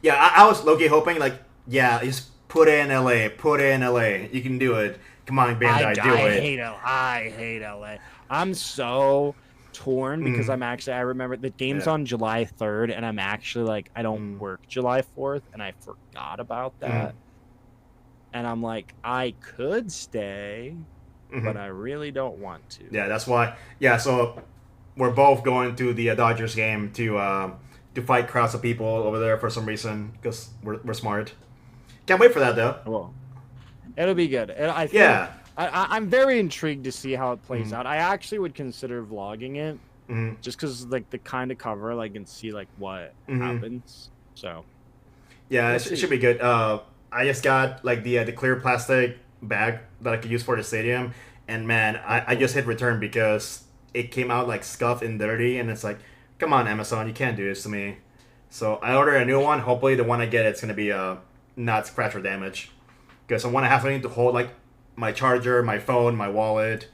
A: Yeah, I was low-key hoping, like, just put it in LA. You can do it. Come on, Bandai, do it.
B: I hate LA. I'm so torn because I remember the game's on July 3rd, and I'm actually like, I don't work July 4th, and I forgot about that. And I'm like, I could stay, but I really don't want to.
A: Yeah, that's why. Yeah, so we're both going to the Dodgers game to fight crowds of people over there for some reason, because we're smart. Can't wait for that, though.
B: Well, it'll be good. I'm very intrigued to see how it plays out. I actually would consider vlogging it, just because like the kind of cover, like, and see like what happens. So,
A: yeah, it should be good. I just got like the clear plastic bag that I could use for the stadium, and man, I just hit return because it came out like scuffed and dirty, and it's like, come on, Amazon, you can't do this to me. So I ordered a new one. Hopefully the one I get, it's going to be not scratch or damage. Because I want to have something to hold, like my charger, my phone, my wallet.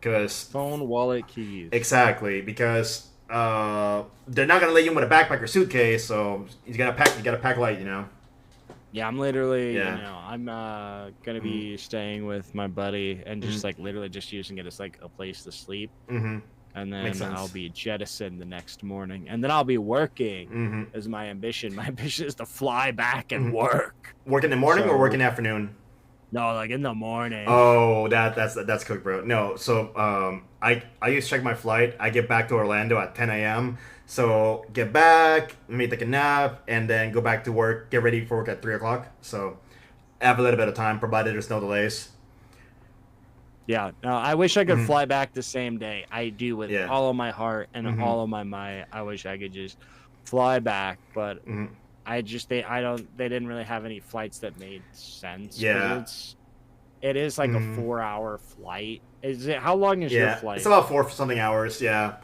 B: Phone, wallet, keys.
A: Exactly. Because they're not going to let you in with a backpack or suitcase. So you got to pack light,
B: Yeah, I'm literally, I'm going to be staying with my buddy and just like literally just using it as like a place to sleep. And then I'll be jettisoned the next morning. And then I'll be working is my ambition. My ambition is to fly back and work.
A: Work in the morning or work in the afternoon?
B: No, like in the morning.
A: Oh, that's cooked, bro. No, so I used to check my flight. I get back to Orlando at 10 a.m. So get back, maybe take a nap, and then go back to work, get ready for work at 3 o'clock. So I have a little bit of time, provided there's no delays.
B: Yeah, no, I wish I could fly back the same day. I do with all of my heart and all of my might. I wish I could just fly back, but they didn't really have any flights that made sense.
A: Yeah,
B: it is like a 4-hour flight. How long is your flight?
A: It's about 4 something hours. Yeah,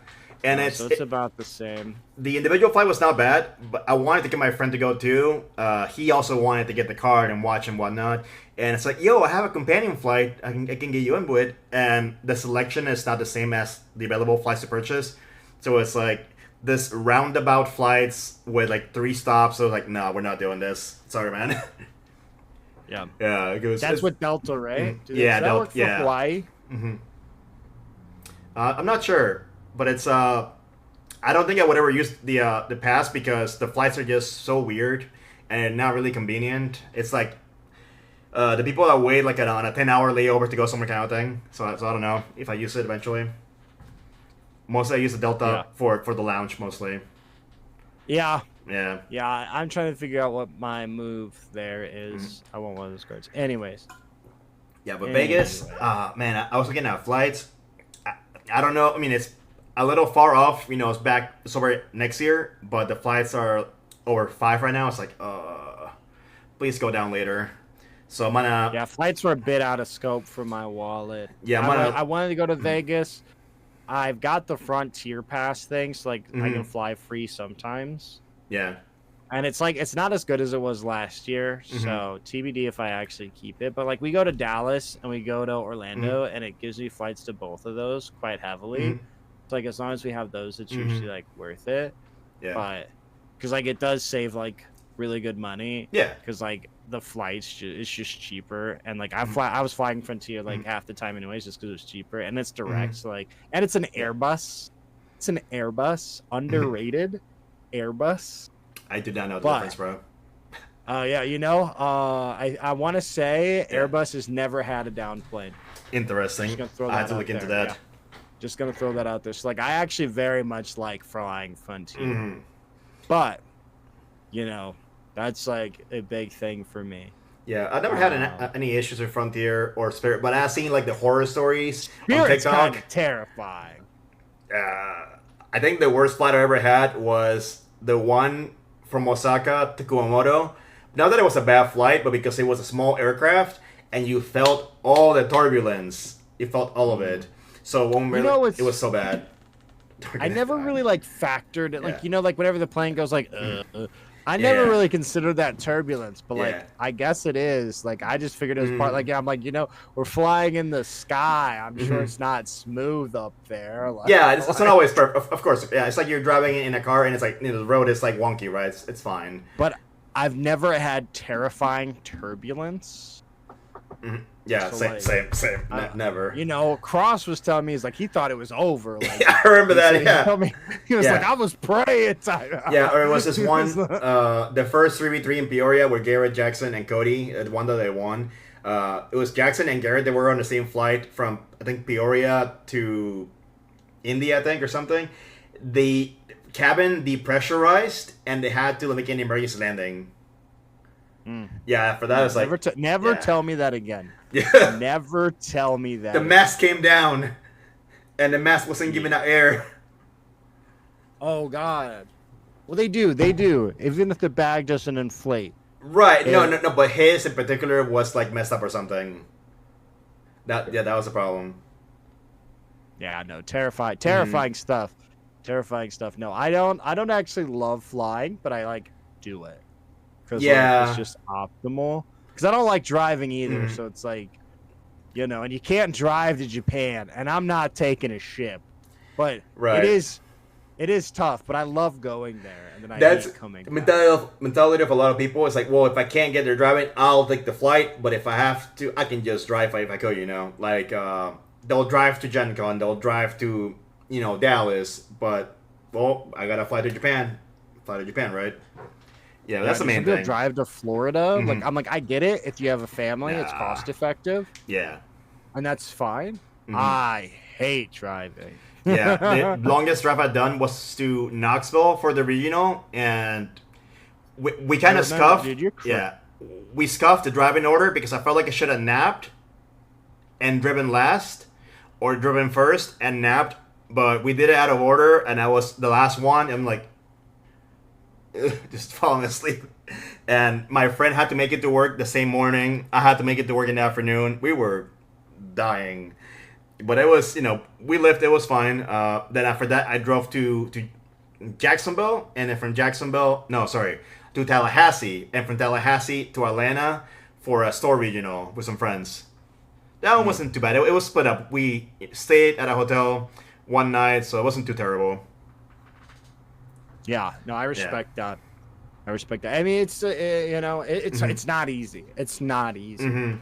A: and
B: it's about the same.
A: The individual flight was not bad, but I wanted to get my friend to go too. He also wanted to get the card and watch and whatnot. And it's like, yo, I have a companion flight. I can get you in with. And the selection is not the same as the available flights to purchase. So it's like this roundabout flights with like 3 stops. So like, no, we're not doing this. Sorry, man.
B: Yeah.
A: Yeah.
B: That's with Delta, right?
A: Yeah,
B: Delta. For Hawaii?
A: I'm not sure, but it's I don't think I would ever use the pass because the flights are just so weird and not really convenient. It's like the people that wait like on a 10-hour layover to go somewhere kind of thing. So I don't know if I use it eventually. Mostly I use the Delta for the lounge mostly.
B: Yeah.
A: Yeah.
B: Yeah, I'm trying to figure out what my move there is. I want one of those cards. Anyways.
A: Yeah, but Vegas, man, I was looking at flights. I don't know. I mean, a little far off. You know, it's over next year, but the flights are over 5 right now. It's like, please go down later. So I'm gonna.
B: Yeah, flights were a bit out of scope for my wallet.
A: Yeah,
B: I wanted to go to Vegas. I've got the Frontier Pass thing, so like I can fly free sometimes.
A: Yeah.
B: And it's like it's not as good as it was last year, so TBD if I actually keep it. But like we go to Dallas and we go to Orlando, and it gives me flights to both of those quite heavily. So like as long as we have those, it's usually like worth it.
A: Yeah.
B: But because like it does save like really good money.
A: Yeah.
B: Because like the flights it's just cheaper, and like I was flying Frontier like half the time anyways, just because it was cheaper, and it's direct. So like, and it's an Airbus. It's an Airbus, underrated Airbus.
A: I do not know the difference, bro.
B: Yeah, you know, I want to say Airbus has never had a down plane.
A: Interesting. I have to look into that.
B: Yeah. Just gonna throw that out there. So like, I actually very much like flying Frontier, but you know, that's like a big thing for me.
A: Yeah, I've never had any issues with Frontier or Spirit, but I've seen like the horror stories on
B: Spirit's
A: TikTok.
B: kind of terrifying.
A: I think the worst flight I ever had was the one from Osaka to Kumamoto. Not that it was a bad flight, but because it was a small aircraft and you felt all the turbulence. You felt all of it. So when it was so bad.
B: I never really like factored it. Like, you know, like whenever the plane goes like, I never really considered that turbulence, but like, I guess it is. Like, I just figured it was part. Like, I'm like, you know, we're flying in the sky. I'm sure it's not smooth up there. Like,
A: it's not always perfect. Of course, it's like you're driving in a car and it's like, you know, the road is like wonky, right? It's fine.
B: But I've never had terrifying turbulence.
A: Yeah, so same. Never.
B: You know, Cross was telling me, he's like, he thought it was over. Like,
A: I remember that.
B: He was like, I was praying.
A: Or it was this one, the first 3v3 in Peoria where Garrett, Jackson, and Cody, the one that they won. It was Jackson and Garrett. They were on the same flight from, I think, Peoria to India, I think, or something. The cabin depressurized, and they had to make an emergency landing. Yeah, for that it's like
B: never tell me that again.
A: Yeah,
B: never tell me that.
A: The mask came down, and the mask wasn't giving out air.
B: Oh God! Well, they do. Even if the bag doesn't inflate.
A: Right? No. But his in particular was like messed up or something. That was the problem.
B: Yeah, no, terrifying stuff. Terrifying stuff. No, I don't actually love flying, but I like do it. Because it's just optimal. Because I don't like driving either, so it's like, you know, and you can't drive to Japan, and I'm not taking a ship, but it is tough. But I love going there, and then I hate coming.
A: Mentality of a lot of people is like, well, if I can't get there driving, I'll take the flight. But if I have to, I can just drive if I go. You know, like they'll drive to Gen Con, they'll drive to Dallas, but well, I gotta fly to Japan. Right? Yeah, that's the main thing.
B: Drive to Florida. Like I'm like, I get it. If you have a family, it's cost effective.
A: Yeah,
B: and that's fine. I hate driving.
A: Yeah, the longest drive I've done was to Knoxville for the regional, and we kind of scuffed. Yeah, we scuffed the driving order because I felt like I should have napped and driven last, or driven first and napped. But we did it out of order, and I was the last one. I'm like, just falling asleep. And my friend had to make it to work the same morning. I had to make it to work in the afternoon. We were dying. But it was, we left. It was fine. Then after that, I drove to Jacksonville. And then from Jacksonville, to Tallahassee. And from Tallahassee to Atlanta for a store regional with some friends. That one wasn't too bad. It was split up. We stayed at a hotel one night, so it wasn't too terrible.
B: Yeah, no, I respect that. I mean, it's it's not easy. It's not easy.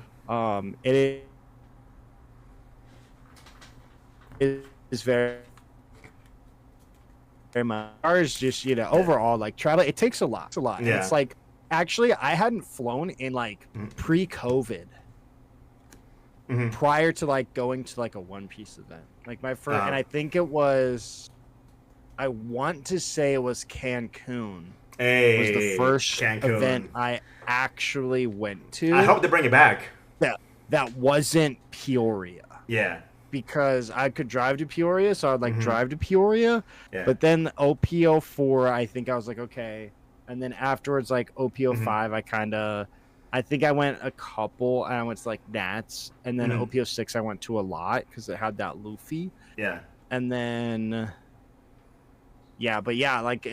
B: It is very much. Ours just overall like travel. It takes a lot. It's a lot. Yeah. And it's like actually I hadn't flown in like pre-COVID. Prior to like going to like a One Piece event, like my first, and I think it was. I want to say it was Cancun. It was the first event I actually went to.
A: I hope they bring it back.
B: That wasn't Peoria.
A: Yeah.
B: because I could drive to Peoria, so I'd like drive to Peoria.
A: Yeah.
B: But then OP04, I think I was like, okay. And then afterwards, like OP05, I think I went a couple, and I went to like Nats, and then OP06 I went to a lot because it had that Luffy.
A: Yeah.
B: And then, like,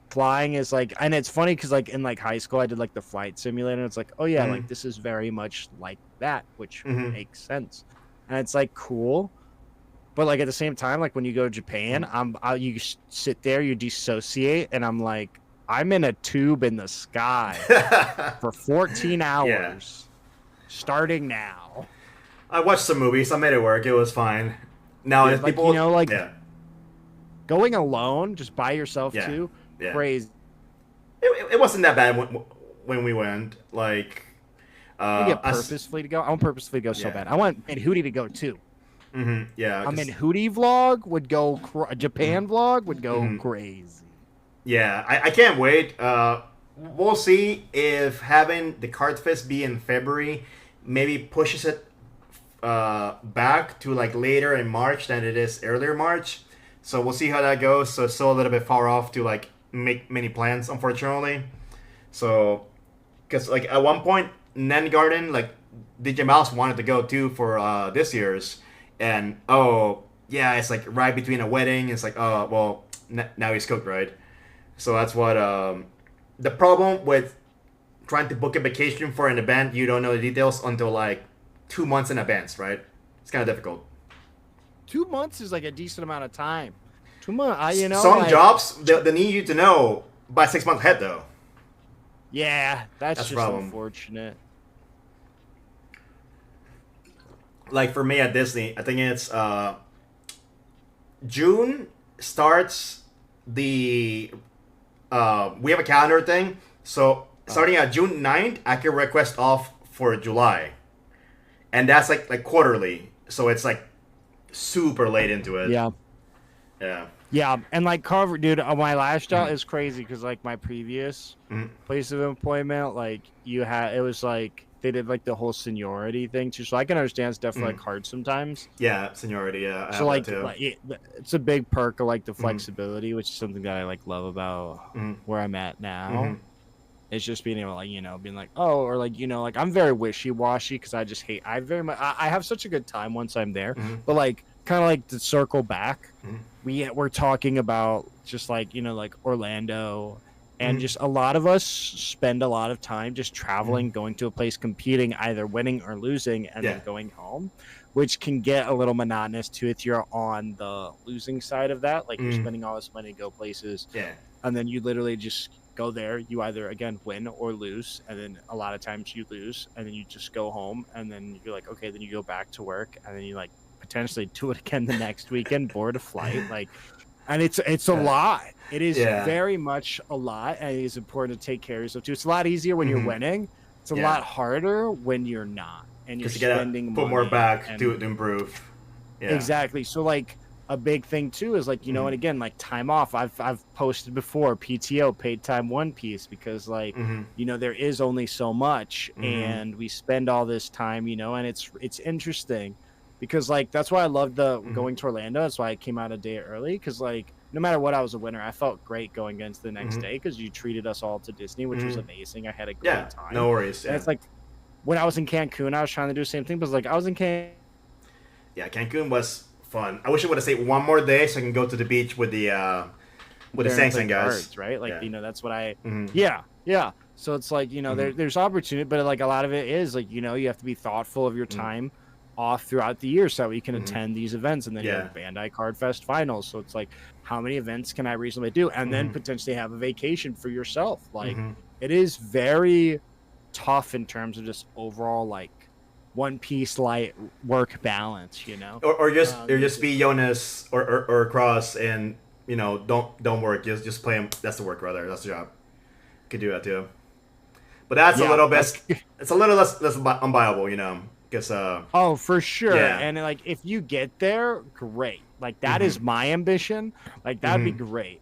B: flying is like, and it's funny because like in like high school I did like the flight simulator, and it's like, oh yeah, like this is very much like that, which makes sense, and it's like cool. But like at the same time, like when you go to Japan, you sit there, you dissociate, and I'm like, I'm in a tube in the sky for 14 hours, starting now.
A: I watched some movies. I made it work. It was fine. Now, if
B: like,
A: people,
B: going alone, just by yourself too, crazy.
A: It wasn't that bad when we went. Like,
B: I get purposefully to go. I want purposefully to go so bad. I want Hootie to go too.
A: Yeah.
B: I mean, Hootie vlog would go. Japan vlog would go crazy.
A: Yeah, I can't wait. We'll see if having the Card Fest be in February maybe pushes it back to like later in March than it is earlier March. So we'll see how that goes. So it's still a little bit far off to like make many plans, unfortunately. So, because like at one point, Nen Garden, like DJ Mouse wanted to go too for this year's, and it's like right between a wedding. It's like now he's cooked, right? So that's what the problem with trying to book a vacation for an event you don't know the details until like 2 months in advance, right? It's kind of difficult.
B: 2 months is like a decent amount of time. 2 months,
A: Some jobs they need you to know by 6 months ahead, though.
B: Yeah, that's just unfortunate.
A: Like for me at Disney, I think it's June starts the we have a calendar thing, so starting at June 9th, I can request off for July, and that's like quarterly, so it's like super late into it. Yeah, and like cover, dude. My last job is crazy because like my previous place of employment, like it was like they did like the whole seniority thing too. So I can understand it's definitely like hard sometimes. Yeah, seniority. Yeah, I
B: so like,
A: too.
B: It's a big perk of like the flexibility, which is something that I like love about where I'm at now. It's just being able to like being like or like like I'm very wishy washy because I just hate. I have such a good time once I'm there, but like kind of like to circle back. We're talking about just like like Orlando, and just a lot of us spend a lot of time just traveling, going to a place, competing, either winning or losing, and then going home, which can get a little monotonous too if you're on the losing side of that. Like you're spending all this money to go places, and then you literally just go there. You either again win or lose, and then a lot of times you lose, and then you just go home, and then you're like, okay, then you go back to work, and then you like potentially do it again the next weekend, board a flight, like, and it's a lot. It is very much a lot, and it is important to take care of yourself too. It's a lot easier when you're winning. It's a lot harder when you're not, and you're spending money.
A: Put more back to improve. Yeah.
B: Exactly. So like a big thing too is like and again like time off. I've posted before PTO, paid time one piece, because like there is only so much, and we spend all this time and it's interesting. Because, like, that's why I loved going to Orlando. That's why I came out a day early. Because, like, no matter what, I was a winner. I felt great going into the next day because you treated us all to Disney, which was amazing. I had a great time.
A: No worries.
B: And it's like, when I was in Cancun, I was trying to do the same thing. But, like, I was in Cancun.
A: Yeah, Cancun was fun. I wish I would have stayed one more day so I can go to the beach with the Sang Sang guys.
B: Cards, right? Like, that's what I... Yeah. So it's like, there's opportunity. But, like, a lot of it is, like, you have to be thoughtful of your time off throughout the year so you can attend these events, and then you have Bandai Card Fest finals. So it's like, how many events can I reasonably do, and then potentially have a vacation for yourself. Like it is very tough in terms of just overall like one piece light work balance,
A: or just be Jonas or Cross, and don't work, just play him. That's the work, rather. That's the job. Could do that too, but that's a little bit. It's a little less unviable, for
B: sure. And like if you get there, great. Like that is my ambition. Like that'd be great.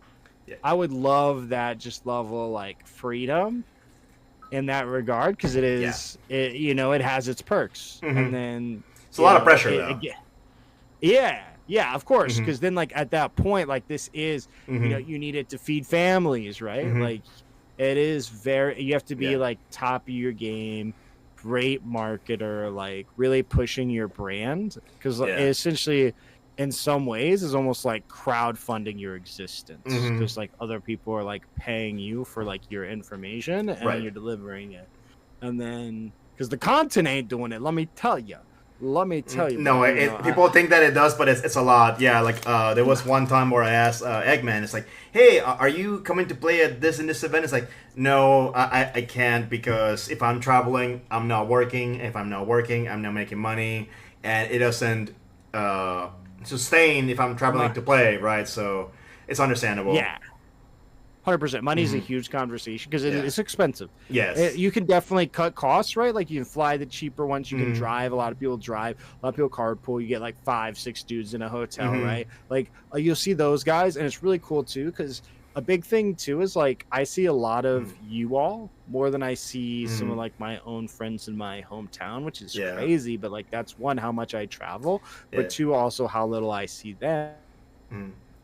B: I would love that just level of like freedom in that regard, because it is it has its perks. And then
A: It's a lot of pressure though.
B: Yeah, of course, because then like at that point, like this is you need it to feed families, right? Like it is you have to be like top of your game, great marketer, like really pushing your brand, because essentially in some ways is almost like crowdfunding your existence, because like other people are like paying you for like your information and you're delivering it, and then because the content ain't doing it, let me tell you.
A: No, people think that it does, but it's a lot. Yeah, like there was one time where I asked Eggman, it's like, hey, are you coming to play at this and this event? It's like, no, I can't, because if I'm traveling, I'm not working. If I'm not working, I'm not making money, and it doesn't sustain if I'm traveling to play, right? So it's understandable.
B: Yeah. 100%. Money is a huge conversation because it's expensive.
A: Yes.
B: You can definitely cut costs, right? Like you can fly the cheaper ones. You can drive. A lot of people drive. A lot of people carpool. You get like 5-6 dudes in a hotel, right? Like you'll see those guys, and it's really cool too, because a big thing too is like I see a lot of you all more than I see some of like my own friends in my hometown, which is crazy. But like that's one, how much I travel, but two, also how little I see them.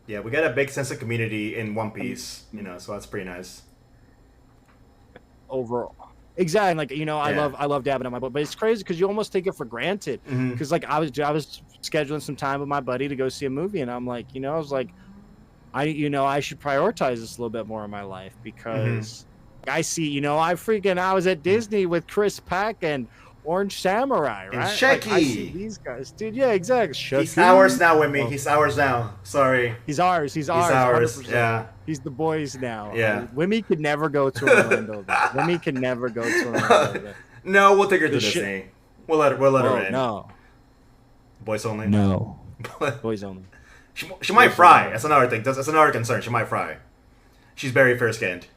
A: Yeah, we got a big sense of community in One Piece, so that's pretty nice.
B: Overall, exactly. Like I love dabbing on my boat, but it's crazy because you almost take it for granted. Because like I was scheduling some time with my buddy to go see a movie, and I'm like, I was like, I should prioritize this a little bit more in my life, because I see, I was at Disney with Chris Pack and Orange Samurai, right?
A: And Shecky.
B: Like, I see these guys, dude. Yeah, exactly. Shecky.
A: He's ours now with me. He's ours now. Sorry.
B: He's ours. 100%.
A: Yeah.
B: He's the boys now.
A: Yeah.
B: Wimmy could never go to Orlando. Wimmy can never go to Orlando.
A: No, we'll take her to Disney. We'll let her in.
B: No.
A: Boys only.
B: No. Boys only.
A: She might fry. That's another thing. That's another concern. She might fry. She's very fair skinned.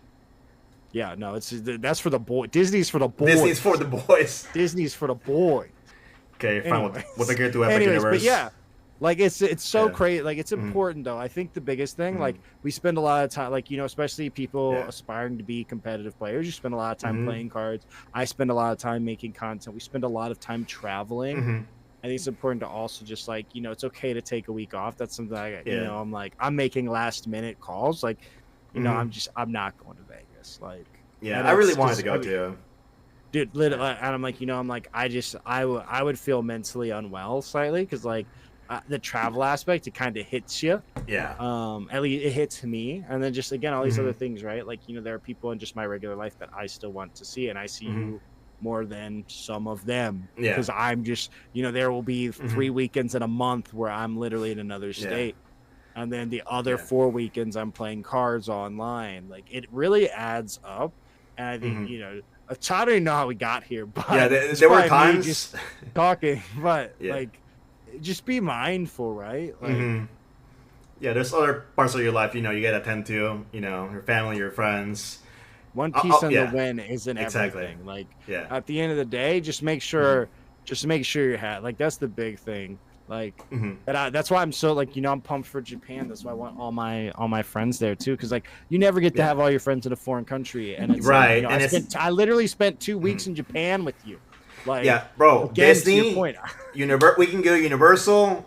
B: Yeah, no, that's for the boy. Disney's for the boys.
A: Disney's for the boys.
B: Disney's for the boys.
A: Okay, fine. We'll take her to Epic Universe.
B: But yeah, like it's so crazy. Like it's important though. I think the biggest thing, like we spend a lot of time, like especially people aspiring to be competitive players. You spend a lot of time playing cards. I spend a lot of time making content. We spend a lot of time traveling. I think it's important to also just like it's okay to take a week off. That's something I'm like I'm making last minute calls. Like I'm not going to Vegas. Like
A: I really wanted to go to,
B: dude. Literally, and I'm like I would feel mentally unwell slightly, because like the travel aspect, it kind of hits you. At least it hits me, and then just again all these other things, right? Like there are people in just my regular life that I still want to see, and I see you more than some of them, because I'm just there will be 3 weekends in a month where I'm literally in another state. And then the other 4 weekends I'm playing cards online. Like it really adds up. And I think, I don't even know how we got here, but
A: there were times
B: just talking, but like just be mindful, right? Like
A: there's other parts of your life, you got to attend to, your family, your friends.
B: One piece in the win isn't everything. Like at the end of the day, just make sure you're like that's the big thing. Like that's why I'm so like I'm pumped for Japan. That's why I want all my friends there too, because like you never get to have all your friends in a foreign country, and it's
A: right.
B: Like, I literally spent 2 weeks in Japan with you. Like
A: bro,
B: again,
A: Disney.
B: To your point.
A: We can go Universal.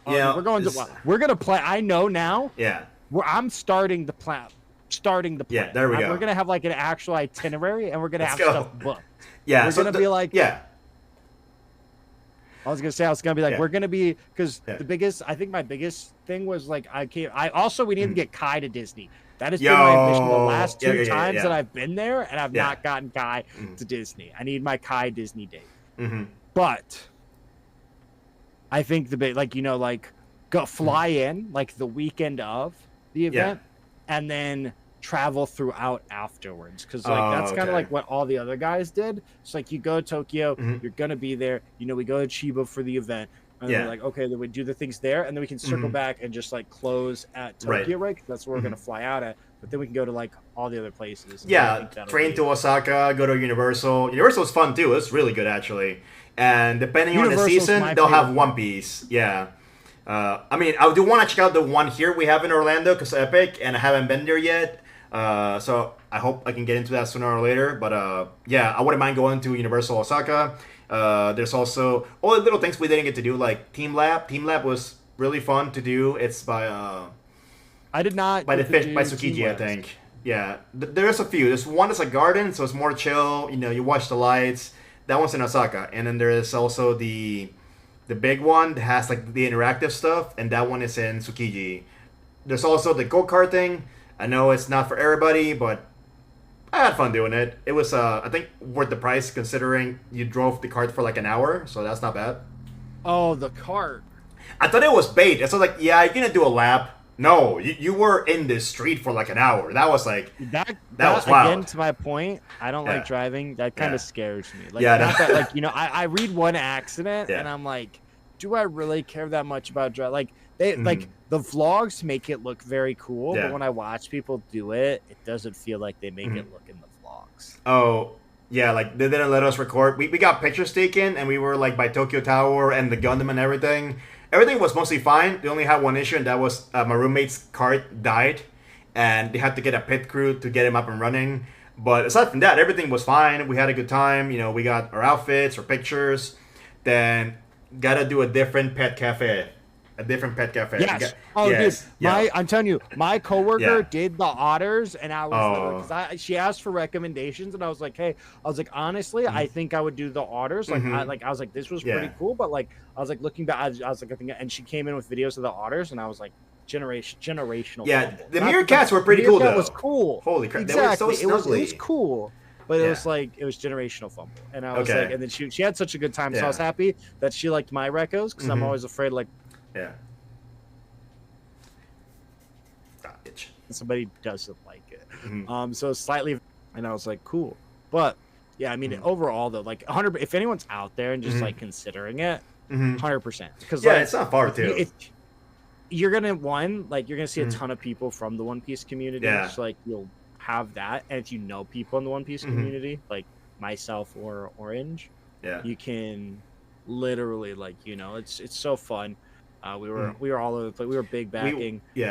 B: We're gonna play. I know now.
A: Yeah.
B: I'm starting the plan.
A: Yeah, there we go.
B: We're gonna have like an actual itinerary, and we're gonna have stuff booked.
A: Yeah.
B: We're gonna be like I was gonna be like, we're gonna be, because I think my biggest thing was like we need to get Kai to Disney. That has been my ambition the last two times that I've been there, and I've not gotten Kai to Disney. I need my Kai Disney date. But I think the big go fly in like the weekend of the event, and then travel throughout afterwards, because that's kind of like what all the other guys did. It's like you go to Tokyo, you're gonna be there, we go to Chiba for the event, and then we're like, okay, then we do the things there, and then we can circle back and just like close at Tokyo, right? Because that's where we're gonna fly out at, but then we can go to like all the other places.
A: Train to Osaka, go to Universal. Universal's fun too. It's really good actually, and depending on the season, they'll have One Piece. I mean, I do want to check out the one here we have in Orlando, because Epic, and I haven't been there yet. So I hope I can get into that sooner or later. But yeah, I wouldn't mind going to Universal Osaka. There's also all the little things we didn't get to do, like Team Lab. Team Lab was really fun to do. It's by
B: I did not
A: by Tsukiji, I think. Yeah, there's a few. There's one that's a garden, so it's more chill. You know, you watch the lights. That one's in Osaka, and then there is also the big one that has like the interactive stuff, and that one is in Tsukiji. There's also the go-kart thing. I know it's not for everybody, but I had fun doing it. It was I think worth the price considering you drove the cart for like an hour, so that's not bad.
B: Oh, the cart.
A: I thought it was bait. It's like, yeah, you're gonna do a lap. No, you were in the street for like an hour. That was like that was wild.
B: Again, to my point, I don't like driving. That kind of scares me. Like,
A: that,
B: like, you know, I read one accident and I'm like, do I really care that much about driving? Like they like the vlogs make it look very cool, but when I watch people do it, it doesn't feel like they make it look in the vlogs.
A: Oh. Yeah, like they didn't let us record. We got pictures taken, and we were like by Tokyo Tower and the Gundam and everything. Everything was mostly fine. They only had one issue, and that was my roommate's cart died, and they had to get a pit crew to get him up and running. But aside from that, everything was fine. We had a good time. You know, we got our outfits, our pictures. Then gotta do a different pet cafe. A different pet cafe.
B: Yes. Dude, I'm telling you, my coworker did the otters, and I was because she asked for recommendations, and I was like, hey, honestly, I think I would do the otters. Like, I was like, this was pretty cool, but like, I was like looking back, I was like, I think, and she came in with videos of the otters, and I was like, generational.
A: Yeah,
B: fumble.
A: the meerkats were pretty cool though.
B: It was cool.
A: Holy crap,
B: exactly.
A: They were so snuggly.
B: It was cool. But it was like, it was generational fumble. And I was like, and then she had such a good time. So I was happy that she liked my recos, because I'm always afraid, like, somebody doesn't like it. So slightly, and I was like, cool. But yeah, I mean, overall though, like 100, if anyone's out there and just like considering it, 100%. Because like,
A: it's not far too.
B: You're gonna see a ton of people from the One Piece community. So like you'll have that, and if you know people in the One Piece community, like myself or Orange, you can literally, like, you know, it's so fun. We were all over the place. We were big backing.
A: We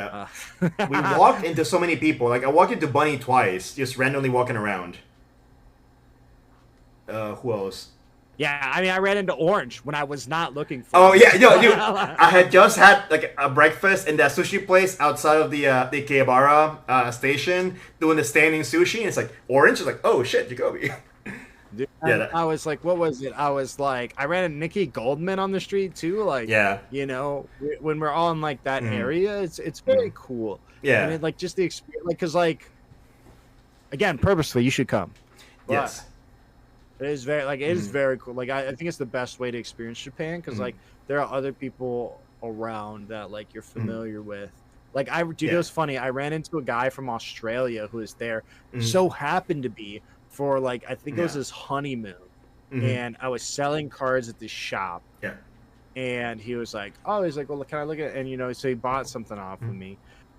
A: walked into so many people. Like I walked into Bunny twice, just randomly walking around. Who else?
B: Yeah, I mean, I ran into Orange when I was not looking for.
A: Oh yeah, yo, dude, I had just had like a breakfast in that sushi place outside of the Ikebara station, doing the standing sushi, and it's like Orange is like, oh shit, Jacoby.
B: Dude, I was like, what was it? I was like, I ran into Nikki Goldman on the street too. Like, you know, when we're all in like that area, it's very cool. Yeah, I mean, like just the experience, like, cause like, again, purposefully, you should come.
A: Yes.
B: It is very it is very cool. Like I think it's the best way to experience Japan, because like there are other people around that like you're familiar with. Like it was funny. I ran into a guy from Australia who was there. So happened to be for like I think it was his honeymoon, and I was selling cards at this shop. Yeah, and he was like, "Oh, he's like, well, can I look at?" And you know, so he bought something off of me.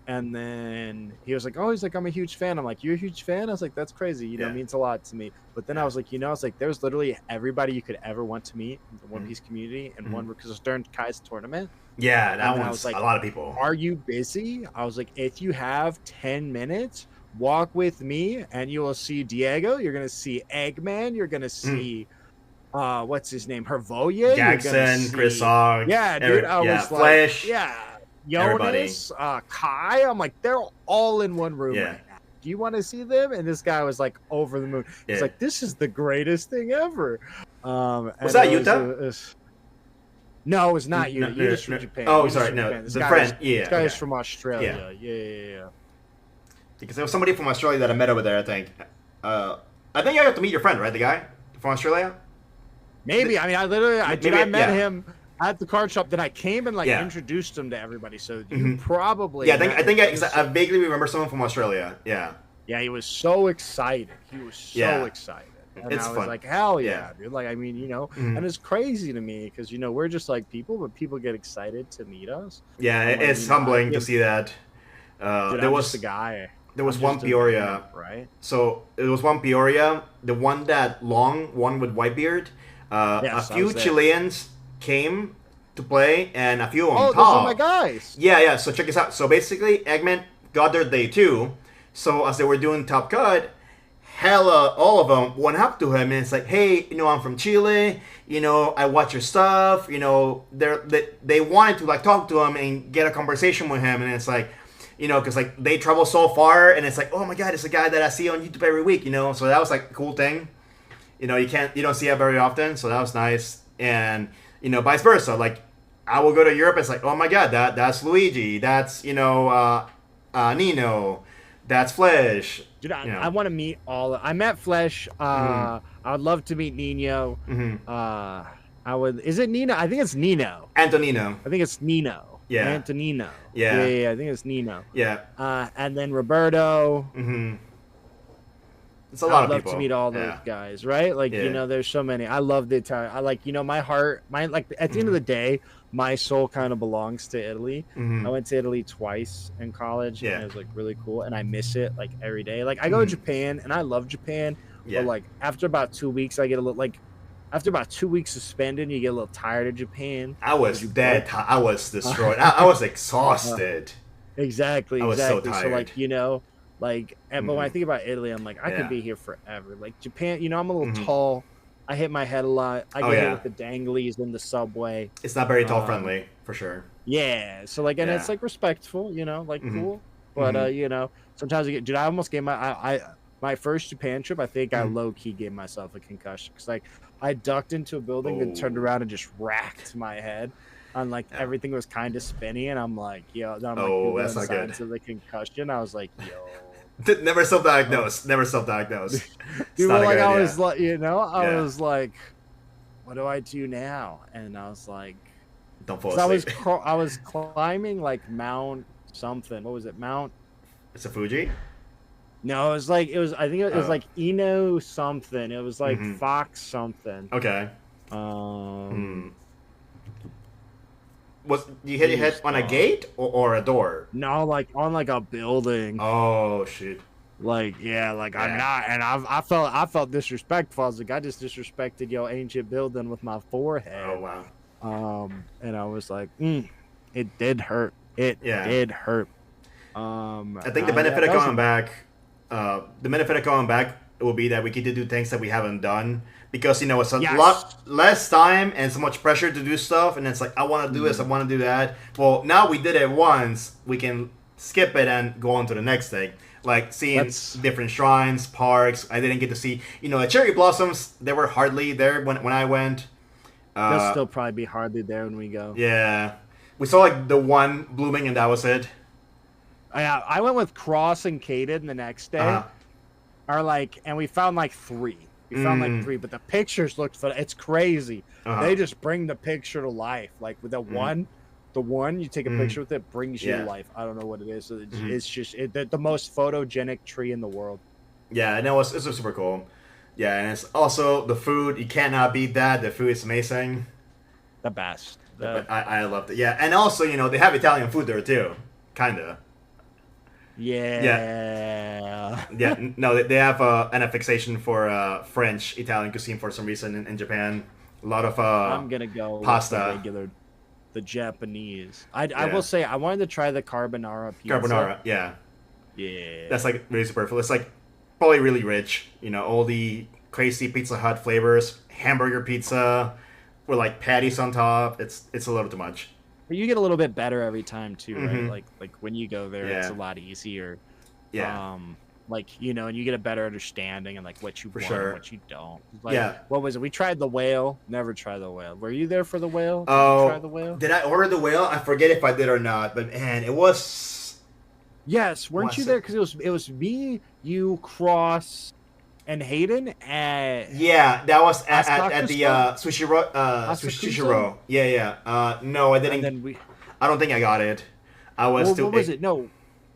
B: And then he was like, "Oh, he's like, I'm a huge fan." I'm like, "You're a huge fan?" I was like, "That's crazy. You know, it means a lot to me." But then I was like, you know, it's like there's literally everybody you could ever want to meet in the One Piece community, and one because it was during Kai's tournament.
A: Yeah, that one was like, a lot of people.
B: Are you busy? I was like, if you have 10 minutes, walk with me, and you will see Diego. You're gonna see Eggman. You're gonna see. What's his name? Hervoye.
A: Jackson, Chris Ogg.
B: Yeah, dude. I was
A: Flash.
B: Like, yeah. Jonas, Kai, I'm like, they're all in one room right now. Do you want to see them? And this guy was like over the moon. He's like, this is the greatest thing ever.
A: Was that Utah?
B: No, it was not Utah. Utah's from Japan.
A: Oh, sorry, no. The friend.
B: This guy is from Australia. Yeah.
A: Because there was somebody from Australia that I met over there, I think. I think I got to meet your friend, right? The guy from Australia?
B: Maybe. I mean, I met him at the card shop. Then I came and introduced him to everybody. So you probably
A: I think I vaguely remember someone from Australia. Yeah.
B: Yeah, he was so excited. He was so excited. And
A: it's
B: I was
A: fun.
B: like, hell yeah, dude. Like, I mean, you know, and it's crazy to me because, you know, we're just like people, but people get excited to meet us.
A: Yeah, it's humbling to see that.
B: Dude,
A: there was
B: the guy.
A: There was one Peoria,
B: right?
A: So it was one Peoria, the one that long one with Whitebeard. A few Chileans came to play, and a few of them
B: those are my guys.
A: Yeah. So check this out. So basically, Eggman got there day 2. So as they were doing Top Cut, hella all of them went up to him and it's like, hey, I'm from Chile, I watch your stuff, they wanted to like talk to him and get a conversation with him, and it's like, because like they travel so far, and it's like, oh my god, it's a guy that I see on YouTube every week, so that was like a cool thing. You don't see it very often, so that was nice. And vice versa, like I will go to Europe, it's like, oh my god, that's Luigi, that's Nino, that's Flesh.
B: Dude, I want to meet all. I met Flesh. I would love to meet Nino. I would. Is it Nino? I think it's Nino.
A: Antonino.
B: I think it's Nino.
A: Yeah.
B: Antonino.
A: Yeah.
B: Yeah. I think it's Nino.
A: Yeah.
B: And then Roberto.
A: It's a lot of people.
B: I'd love to meet all those guys, right? Like, there's so many. I love the Italian. I like, my heart, like, at the end of the day, my soul kind of belongs to Italy. I went to Italy twice in college, and it was, like, really cool, and I miss it, like, every day. Like, I go to Japan, and I love Japan, but, like, after about 2 weeks, I get a little, like, after about 2 weeks of spending, you get a little tired of Japan.
A: I was dead. I was destroyed. I was exhausted.
B: Exactly.
A: I was so tired.
B: So, like, but when I think about Italy, I'm like, I could be here forever. Like Japan, I'm a little tall. I hit my head a lot. I get hit with the danglies in the subway.
A: It's not very tall friendly, for sure.
B: Yeah. So like, and it's like respectful, like cool. But sometimes I get, dude, I almost gave my first Japan trip. I think I low key gave myself a concussion because like I ducked into a building, then turned around and just racked my head. And like everything was kind of spinny, and I'm like, that's not good. So the concussion, I was like,
A: never self-diagnosed. Never self-diagnosed.
B: Dude, like I was like, I was like, what do I do now? And I was like,
A: don't fall asleep.
B: I was climbing like Mount something. What was it? Mount?
A: It's a Fuji.
B: No, I think it was like Eno something. It was like Fox something.
A: Okay. You hit your head on a gate or a door?
B: No, like on like a building.
A: Oh shit!
B: I'm not, and I felt disrespectful. I was like, I just disrespected your ancient building with my forehead.
A: Oh wow.
B: And I was like, it did hurt. It did hurt.
A: I think the benefit of coming back will be that we get to do things that we haven't done. Because, it's a lot less time and so much pressure to do stuff. And it's like, I want to do this, I want to do that. Well, now we did it once. We can skip it and go on to the next thing. Like seeing different shrines, parks. I didn't get to see, the cherry blossoms. They were hardly there when I went.
B: They'll still probably be hardly there when we go.
A: Yeah. We saw like the one blooming and that was it.
B: I went with Cross and Caden the next day. And we found like 3. We found like 3, but the pictures looked fun. It's crazy. They just bring the picture to life. Like with the one you take a picture with it, brings you to life. I don't know what it is. So it's just the most photogenic tree in the world.
A: Yeah, and it's super cool. Yeah, and it's also the food. You cannot beat that. The food is amazing.
B: The best.
A: I loved it. Yeah, and also they have Italian food there too, kinda.
B: Yeah.
A: No, they have an fixation for French Italian cuisine for some reason in Japan. A lot of
B: I'm gonna go pasta. With the Japanese. I will say I wanted to try the carbonara pizza.
A: Carbonara, yeah. That's like really superfluous. It's like probably really rich. All the crazy Pizza Hut flavors, hamburger pizza with like patties on top. It's a little too much.
B: But you get a little bit better every time too, right? Like when you go there, it's a lot easier.
A: Yeah.
B: And you get a better understanding and like what you want and what you don't.
A: Like,
B: what was it? We tried the whale. Never tried the whale. Were you there for the whale?
A: Did you try the whale? Did I order the whale? I forget if I did or not. But man, it was.
B: Yes, weren't you there? Because it was me, you, Cross, and Hayden.
A: Yeah, that was at the Sushi Row. Yeah. No, I didn't. And then I don't think I got it. I was too.
B: What was it? No.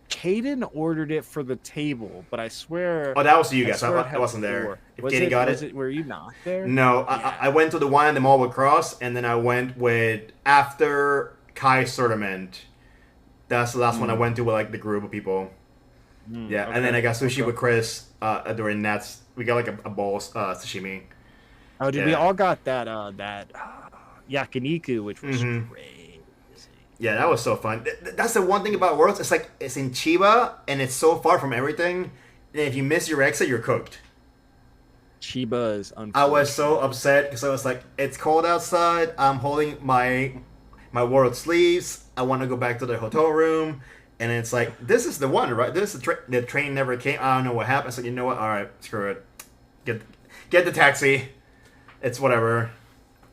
B: Caden ordered it for the table, but I swear.
A: Oh, that was you guys. I wasn't there. If Caden got it,
B: were you not there?
A: No, yeah. I went to the one in the mall with Cross, and then I went with after Kai's tournament. That's the last one I went to with like the group of people. And then I got sushi with Chris during Nats. We got like a bowl sashimi.
B: Oh, dude, we all got that yakiniku, which was crazy.
A: Yeah, that was so fun. That's the one thing about Worlds. It's like it's in Chiba and it's so far from everything. And if you miss your exit, you're cooked.
B: Chiba is unfortunate.
A: I was so upset because I was like, it's cold outside. I'm holding my World sleeves. I want to go back to the hotel room. And it's like, this is the one, right? This is the train never came. I don't know what happened. So you know what? All right, screw it. Get the taxi. It's whatever.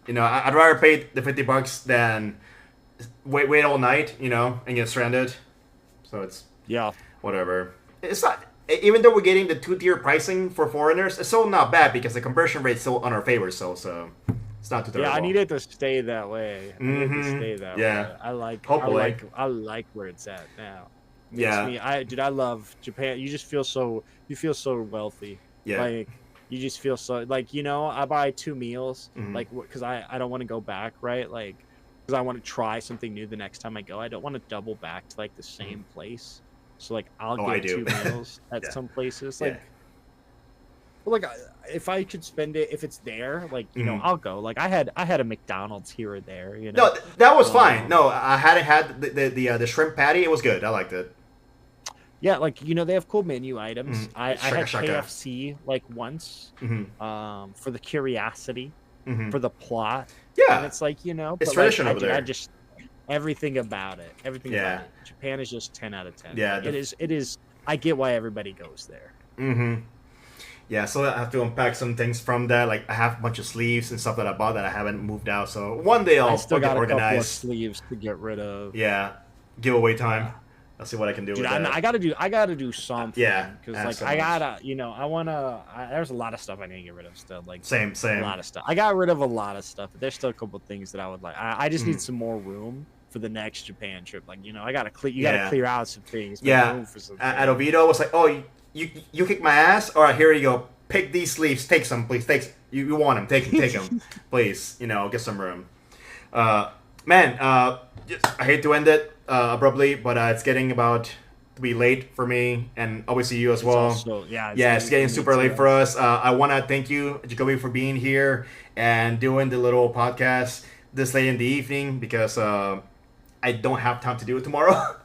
A: You know, I'd rather pay the $50 than wait all night, you know, and get stranded. So it's whatever. It's not, even though we're getting the 2-tier pricing for foreigners, it's still not bad because the conversion rate's still on our favor. So it's not too terrible.
B: Yeah, I need it to stay that way. I need it to stay that way. I like where it's at now. I love Japan. You just feel so wealthy.
A: Yeah.
B: Like you just feel so like, you know, I buy 2 meals like because I don't want to go back, right? Like because I want to try something new the next time I go. I don't want to double back to like the same place. So like I'll get 2 meals at some places. Like like if I could spend it, if it's there, like you know, I'll go. Like I had a McDonald's here or there. You know,
A: no, that was fine. No, I hadn't had the shrimp patty. It was good. I liked it.
B: Yeah, like you know, they have cool menu items. I had KFC like once, for the curiosity, for the plot.
A: Yeah,
B: and it's like you know,
A: it's tradition over there.
B: I just everything about it. Everything about it. Japan is just 10 out of 10.
A: Yeah,
B: it is. It is. I get why everybody goes there.
A: Yeah, so I have to unpack some things from that. Like I have a bunch of sleeves and stuff that I bought that I haven't moved out. So one day I'll
B: still got
A: get organized.
B: Couple of sleeves to get rid of.
A: Yeah, giveaway time. I'll see what I can do with that.
B: I gotta do something.
A: Yeah,
B: because like I gotta, you know, I wanna. There's a lot of stuff I need to get rid of still. Like
A: same.
B: A lot of stuff. I got rid of a lot of stuff, but there's still a couple of things that I would like. I just need some more room for the next Japan trip. Like you know, I gotta clear. You gotta clear out some things.
A: Yeah. At Oviedo, it was like, oh, you kick my ass. All right, here you go. Pick these sleeves. Take some, please. You want them. Take them, please. You know, get some room. Man, I hate to end it abruptly, but it's getting about to be late for me, and obviously you as well. It's getting super late for us. I want to thank you, Jacoby, for being here and doing the little podcast this late in the evening because I don't have time to do it tomorrow.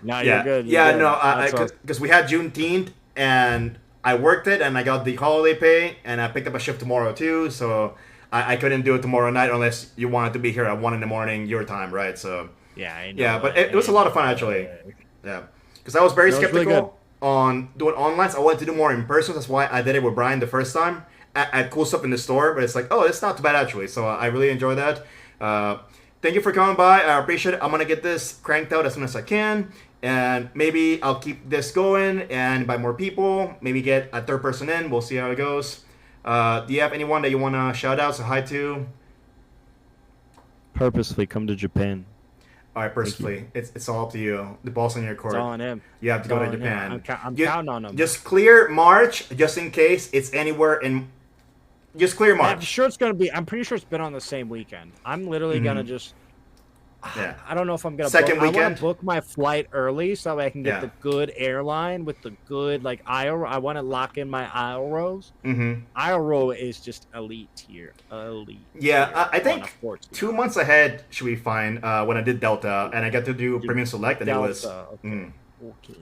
B: No, you're good.
A: Because we had Juneteenth and I worked it and I got the holiday pay and I picked up a shift tomorrow too, so I couldn't do it tomorrow night unless you wanted to be here at 1 a.m. your time, right? So
B: I know.
A: But it was a lot of fun actually. Yeah, because I was very skeptical on doing online. So I wanted to do more in person. That's why I did it with Brian the first time at cool stuff in the store. But it's like, oh, it's not too bad actually. So I really enjoy that. Thank you for coming by. I appreciate it. I'm gonna get this cranked out as soon as I can. And maybe I'll keep this going and invite more people. Maybe get a third person in. We'll see how it goes. Do you have anyone that you want to shout out, say hi to?
B: Purposely come to Japan.
A: All right, purposely. It's all up to you. The ball's in your court.
B: It's all on him.
A: You have to go to Japan.
B: I'm counting on him.
A: Just clear March, just in case it's anywhere in... Just clear March.
B: I'm sure it's going to be... I'm pretty sure it's been on the same weekend. I'm literally going to just...
A: Yeah.
B: I don't know if I'm gonna
A: second weekend.
B: I want to book my flight early so that way I can get the good airline with the good like aisle. I want to lock in my aisle rows. Aisle row is just elite tier.
A: Yeah, I think 2 months ahead should be fine. When I did Delta and I got to do Premium Select, and Delta, it was
B: okay.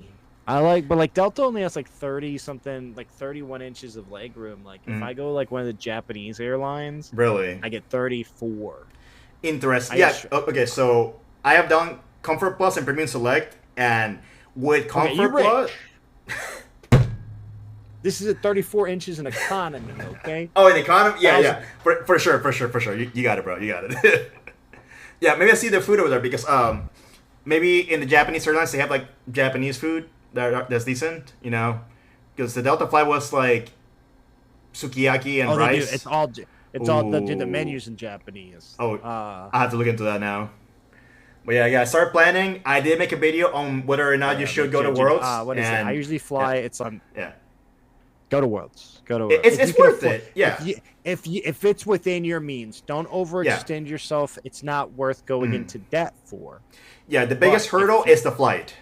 B: I like Delta only has like 30 something, like 31 inches of leg room. Like if I go like one of the Japanese airlines,
A: really,
B: I get 34.
A: Interesting. Okay, so I have done Comfort Plus and Premium Select, and with Comfort Plus...
B: This is at 34 inches in economy, okay?
A: Oh, in economy? Yeah. For sure. You got it, bro. You got it. Yeah, maybe I see the food over there, because maybe in the Japanese airlines, they have, like, Japanese food that's decent, you know? Because the Delta flight was, like, sukiyaki and rice.
B: It's all... It's all the menus in Japanese.
A: I have to look into that now. But yeah, start planning. I did make a video on whether or not you should go to Worlds.
B: What is it? I usually fly. It's on.
A: Yeah.
B: Go to Worlds. Go to Worlds.
A: It's worth it. Yeah.
B: If it's within your means, don't overextend yourself. It's not worth going into debt for.
A: Yeah, the biggest hurdle is the flight.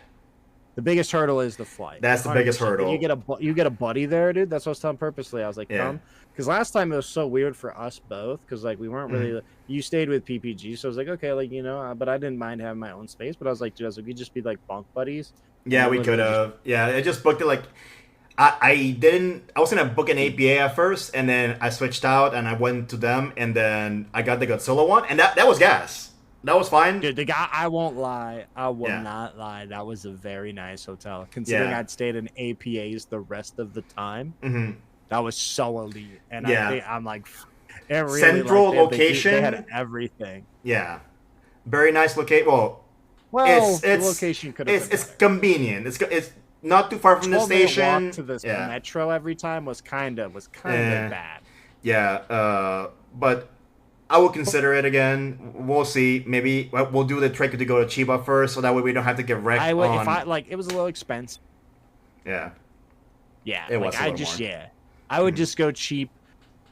B: The biggest hurdle is the flight.
A: That's the biggest
B: 100%.
A: hurdle.
B: You get a buddy there, dude. That's what I was telling purposely. I was like,
A: Yeah.
B: come, because last time it was so weird for us both, because like we weren't really. You stayed with PPG, so I was like, okay, like but I didn't mind having my own space. But I was like, dude, we could just be like bunk buddies.
A: Yeah, we could have. Yeah, I just booked it like. I didn't. I was gonna book an APA at first, and then I switched out and I went to them, and then I got the Godzilla one, and that was gas. That was fine.
B: Dude, the guy, I won't lie. I will not lie. That was a very nice hotel. Considering I'd stayed in APAs the rest of the time, that was so elite. And I think I'm like, it really,
A: central location.
B: They had everything.
A: Yeah, very nice location. Well, it's
B: the location could have.
A: It's convenient. It's not too far from the station.
B: Walk to the metro every time was kind of bad.
A: Yeah, but I will consider it again. We'll see. Maybe we'll do the trick to go to Chiba first, so that way we don't have to get wrecked.
B: If it was a little expensive.
A: Yeah.
B: Yeah. It was I would just go cheap.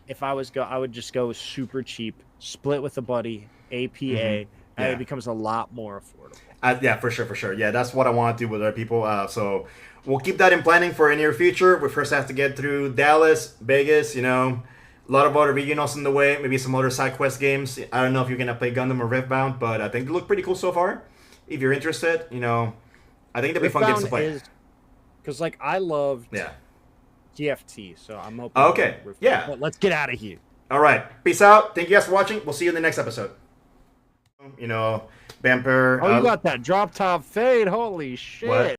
B: If I would just go super cheap, split with a buddy, APA, and it becomes a lot more affordable.
A: Yeah, for sure. Yeah, that's what I want to do with other people. So we'll keep that in planning for a near future. We first have to get through Dallas, Vegas, a lot of other regionals in the way, maybe some other side quest games. I don't know if you're going to play Gundam or Riftbound, but I think they look pretty cool so far. If you're interested, I think they'll be fun games to play.
B: Because, like, I loved TFT, so I'm hoping.
A: Okay, yeah.
B: But let's get out of here.
A: All right. Peace out. Thank you guys for watching. We'll see you in the next episode. Vampyr.
B: Oh, you got that drop top fade. Holy shit.
A: What?